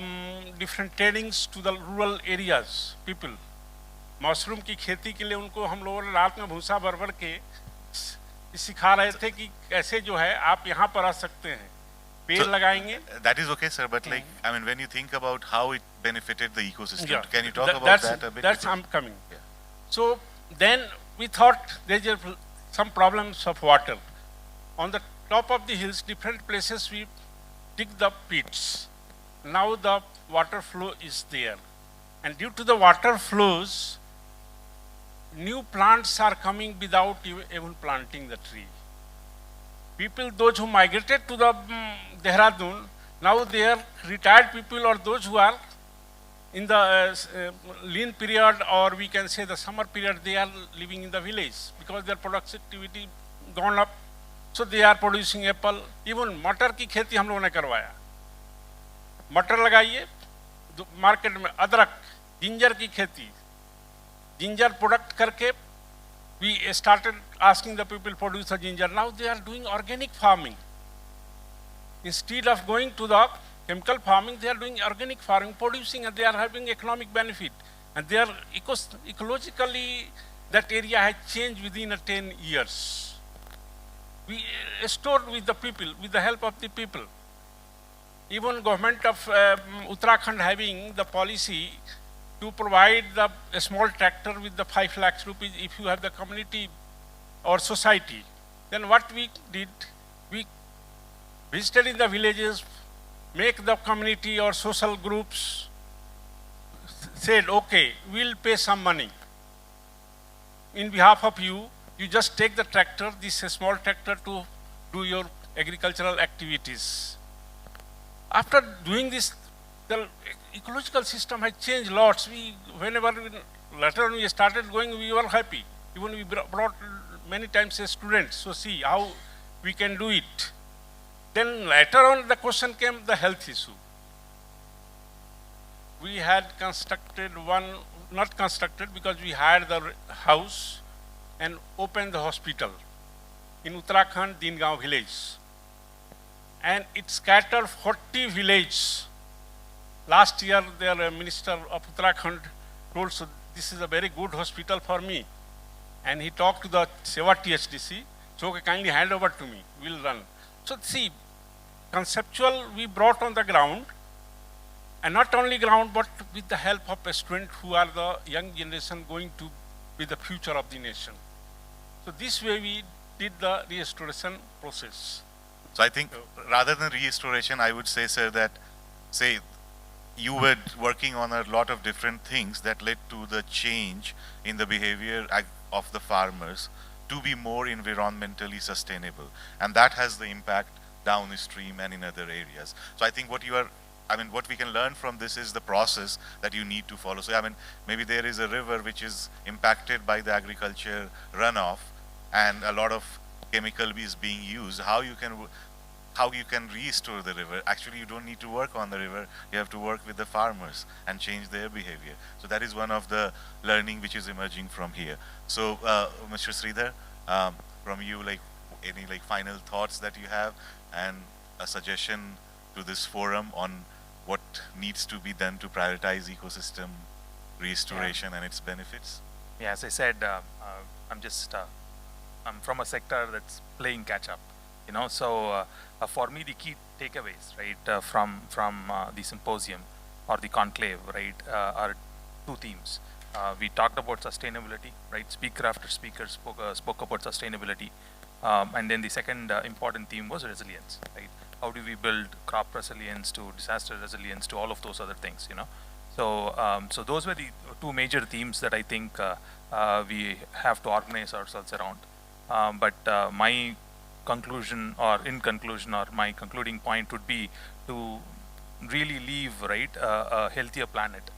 different trainings to the rural areas, people. Mushroom की खेती के लिए उनको हम लोगों ने रात में भूसा भर के सिखा रहे थे कि कैसे जो है आप यहाँ पर आ सकते हैं, पेड़ लगाएंगे. That is okay, sir. But like, I mean, when you think about how it benefited the ecosystem, Yeah. can you talk about that a bit? That's I'm coming. Yeah. So then we thought there's some problems of water. On the top of the hills, different places we dig the pits. Now the water flow is there. And due to the water flows, new plants are coming without even planting the tree. People, those who migrated to the Dehradun, now they are retired people or those who are in the lean period, or we can say the summer period, they are living in the village because their productivity gone up. So they are producing apple. Even मटर की खेती हम लोगों ने करवाया. मटर लगाइए, market में अदरक, जिंजर की खेती, जिंजर प्रोडक्ट करके we started asking the people to produce the ginger. Now they are doing organic farming. Instead of going to the chemical farming, they are doing organic farming, producing, and they are having economic benefit. And they are ecologically, that area has changed within 10 years. We restored with the people, with the help of the people. Even government of Uttarakhand having the policy to provide a small tractor with the 5 lakhs rupees if you have the community or society. Then what we did, we visited in the villages, make the community or social groups, said, okay, we'll pay some money in behalf of you. You just take the tractor, this small tractor, to do your agricultural activities. After doing this, the ecological system has changed lots. Later on we started going, we were happy. Even we brought many times as students, so see how we can do it. Then later on the question came, the health issue. We had constructed not constructed because we had the house and opened the hospital in Uttarakhand, Dingaon village. And it scattered 40 villages. Last year, their minister of Uttarakhand told, so this is a very good hospital for me. And he talked to the Seva THDC, so okay, kindly hand over to me, we'll run. So see, conceptual we brought on the ground, and not only ground, but with the help of students who are the young generation going to be the future of the nation. So this way we did the restoration process. So I think rather than restoration, I would say, sir, that say you were working on a lot of different things that led to the change in the behavior of the farmers to be more environmentally sustainable. And that has the impact downstream and in other areas. So I think what we can learn from this is the process that you need to follow. So I mean, maybe there is a river which is impacted by the agriculture runoff and a lot of chemical is being used. How you can restore the river? Actually, you don't need to work on the river. You have to work with the farmers and change their behavior. So that is one of the learning which is emerging from here. So, Mr. Sridhar, from you, like any final thoughts that you have and a suggestion to this forum on what needs to be done to prioritize ecosystem restoration and its benefits? Yeah, as I said, I'm from a sector that's playing catch up. So for me the key takeaways, right, from the symposium or the conclave, right, are 2 themes. We talked about sustainability, right? Speaker after speaker spoke about sustainability, and then the second important theme was resilience, right? How do we build crop resilience to disaster resilience to all of those other things, So those were the two major themes that I think we have to organize ourselves around. But my conclusion, or in conclusion, or my concluding point would be to really leave, right, a healthier planet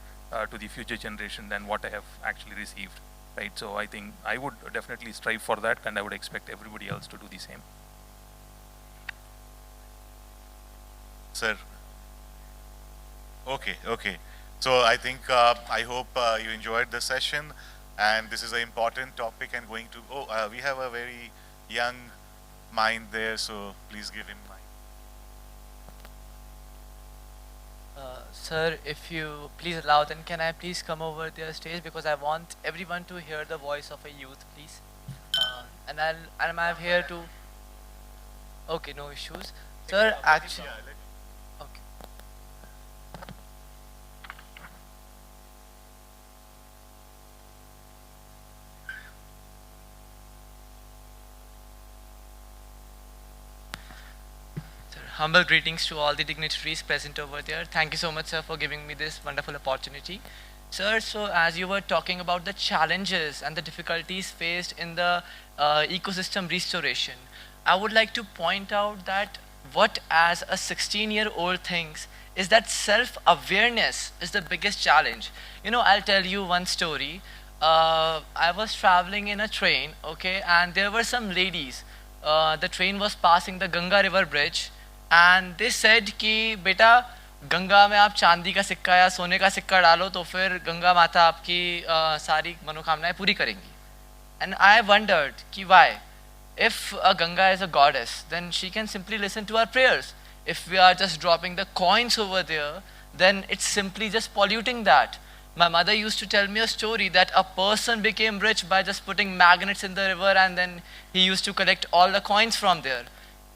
to the future generation than what I have actually received, right? So I think I would definitely strive for that, and I would expect everybody else to do the same. Sir. Okay. So I think, I hope you enjoyed the session, and this is an important topic, and going to, we have a very young mind there, so please give him mic. Sir, if you please allow, then can I please come over the stage, because I want everyone to hear the voice of a youth, please. And I'm here to. Okay, no issues, sir. Actually, okay. Humble greetings to all the dignitaries present over there. Thank you so much, sir, for giving me this wonderful opportunity. Sir, so as you were talking about the challenges and the difficulties faced in the ecosystem restoration, I would like to point out that what as a 16-year-old thinks is that self-awareness is the biggest challenge. You know, I'll tell you one story. I was traveling in a train, okay, and there were some ladies. The train was passing the Ganga River Bridge, and they said कि बेटा गंगा में आप चांदी का सिक्का या सोने का सिक्का डालो तो फिर गंगा माता आपकी सारी मनोकामनाएं पूरी करेंगी. And I wondered कि why? If a Ganga is a goddess, then she can simply listen to our prayers. If we are just dropping the coins over there, then it's simply just polluting that. My mother used to tell me a story that a person became rich by just putting magnets in the river, and then he used to collect all the coins from there.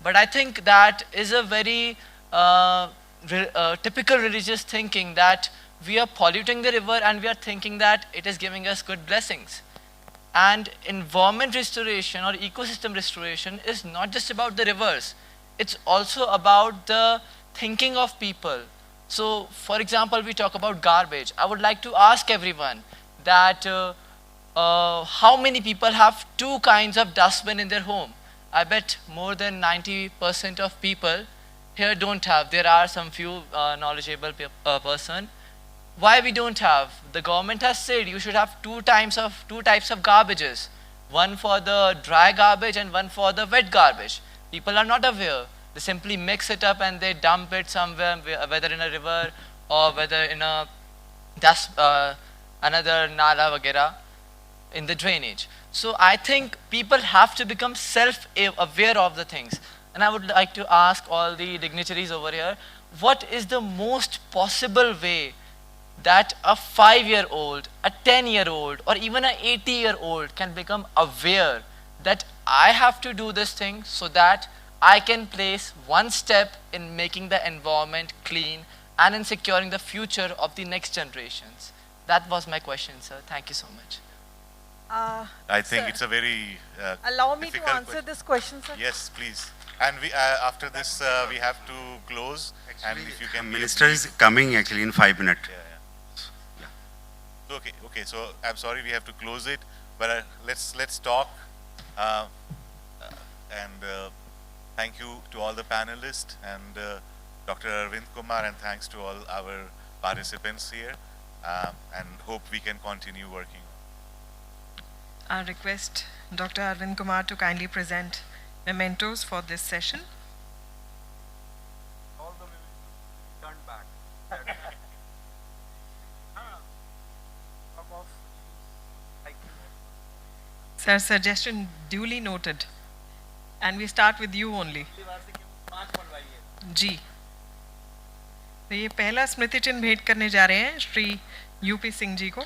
But I think that is a very typical religious thinking, that we are polluting the river and we are thinking that it is giving us good blessings. And environment restoration or ecosystem restoration is not just about the rivers. It's also about the thinking of people. So, for example, we talk about garbage. I would like to ask everyone that how many people have two kinds of dustbin in their home? I bet more than 90% of people here don't have. There are some few knowledgeable person. Why we don't have? The government has said you should have two types of garbages, one for the dry garbage and one for the wet garbage. People are not aware. They simply mix it up and they dump it somewhere, whether in a river or whether in a another nala vagera in the drainage. So I think people have to become self-aware of the things. And I would like to ask all the dignitaries over here, what is the most possible way that a 5-year-old, a 10-year-old, or even an 80-year-old can become aware that I have to do this thing so that I can place one step in making the environment clean and in securing the future of the next generations? That was my question, sir. Thank you so much. I think sir, it's a very allow me to difficult answer question. this question, sir. Yes, please. And we after this we have to close. And if you can, Minister is coming actually in 5 minutes. Yeah. Okay. So I'm sorry we have to close it, but let's talk. And thank you to all the panelists and Dr. Arvind Kumar, and thanks to all our participants here. And hope we can continue working. I request Dr. Arvind Kumar to kindly present mementos for this session. All the mementos turned back. Sir, suggestion duly noted. And we start with you only. जी तो ये पहला स्मृति चिन्ह भेंट करने जा रहे हैं Shri UP Singh ji को.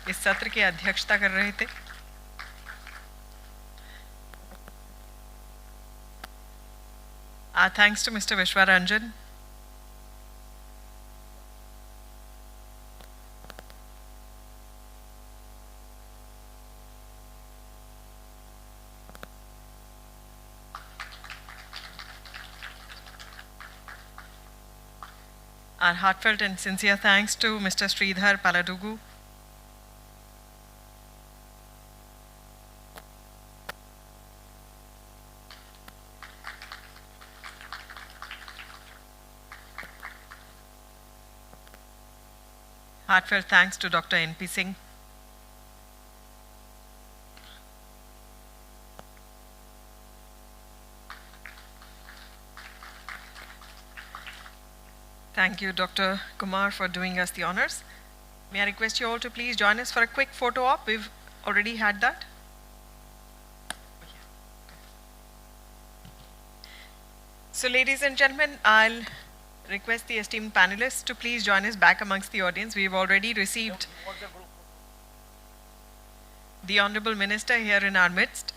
इस सत्र की अध्यक्षता कर रहे थे. Our thanks to Mr. Vishwaranjan. Our heartfelt and sincere thanks to Mr. Sridhar Paladugu. Heartfelt thanks to Dr. N.P. Singh. Thank you, Dr. Kumar, for doing us the honors. May I request you all to please join us for a quick photo op? We've already had that. So, ladies and gentlemen, I'll request the esteemed panelists to please join us back amongst the audience. We've already received the Honorable Minister here in our midst.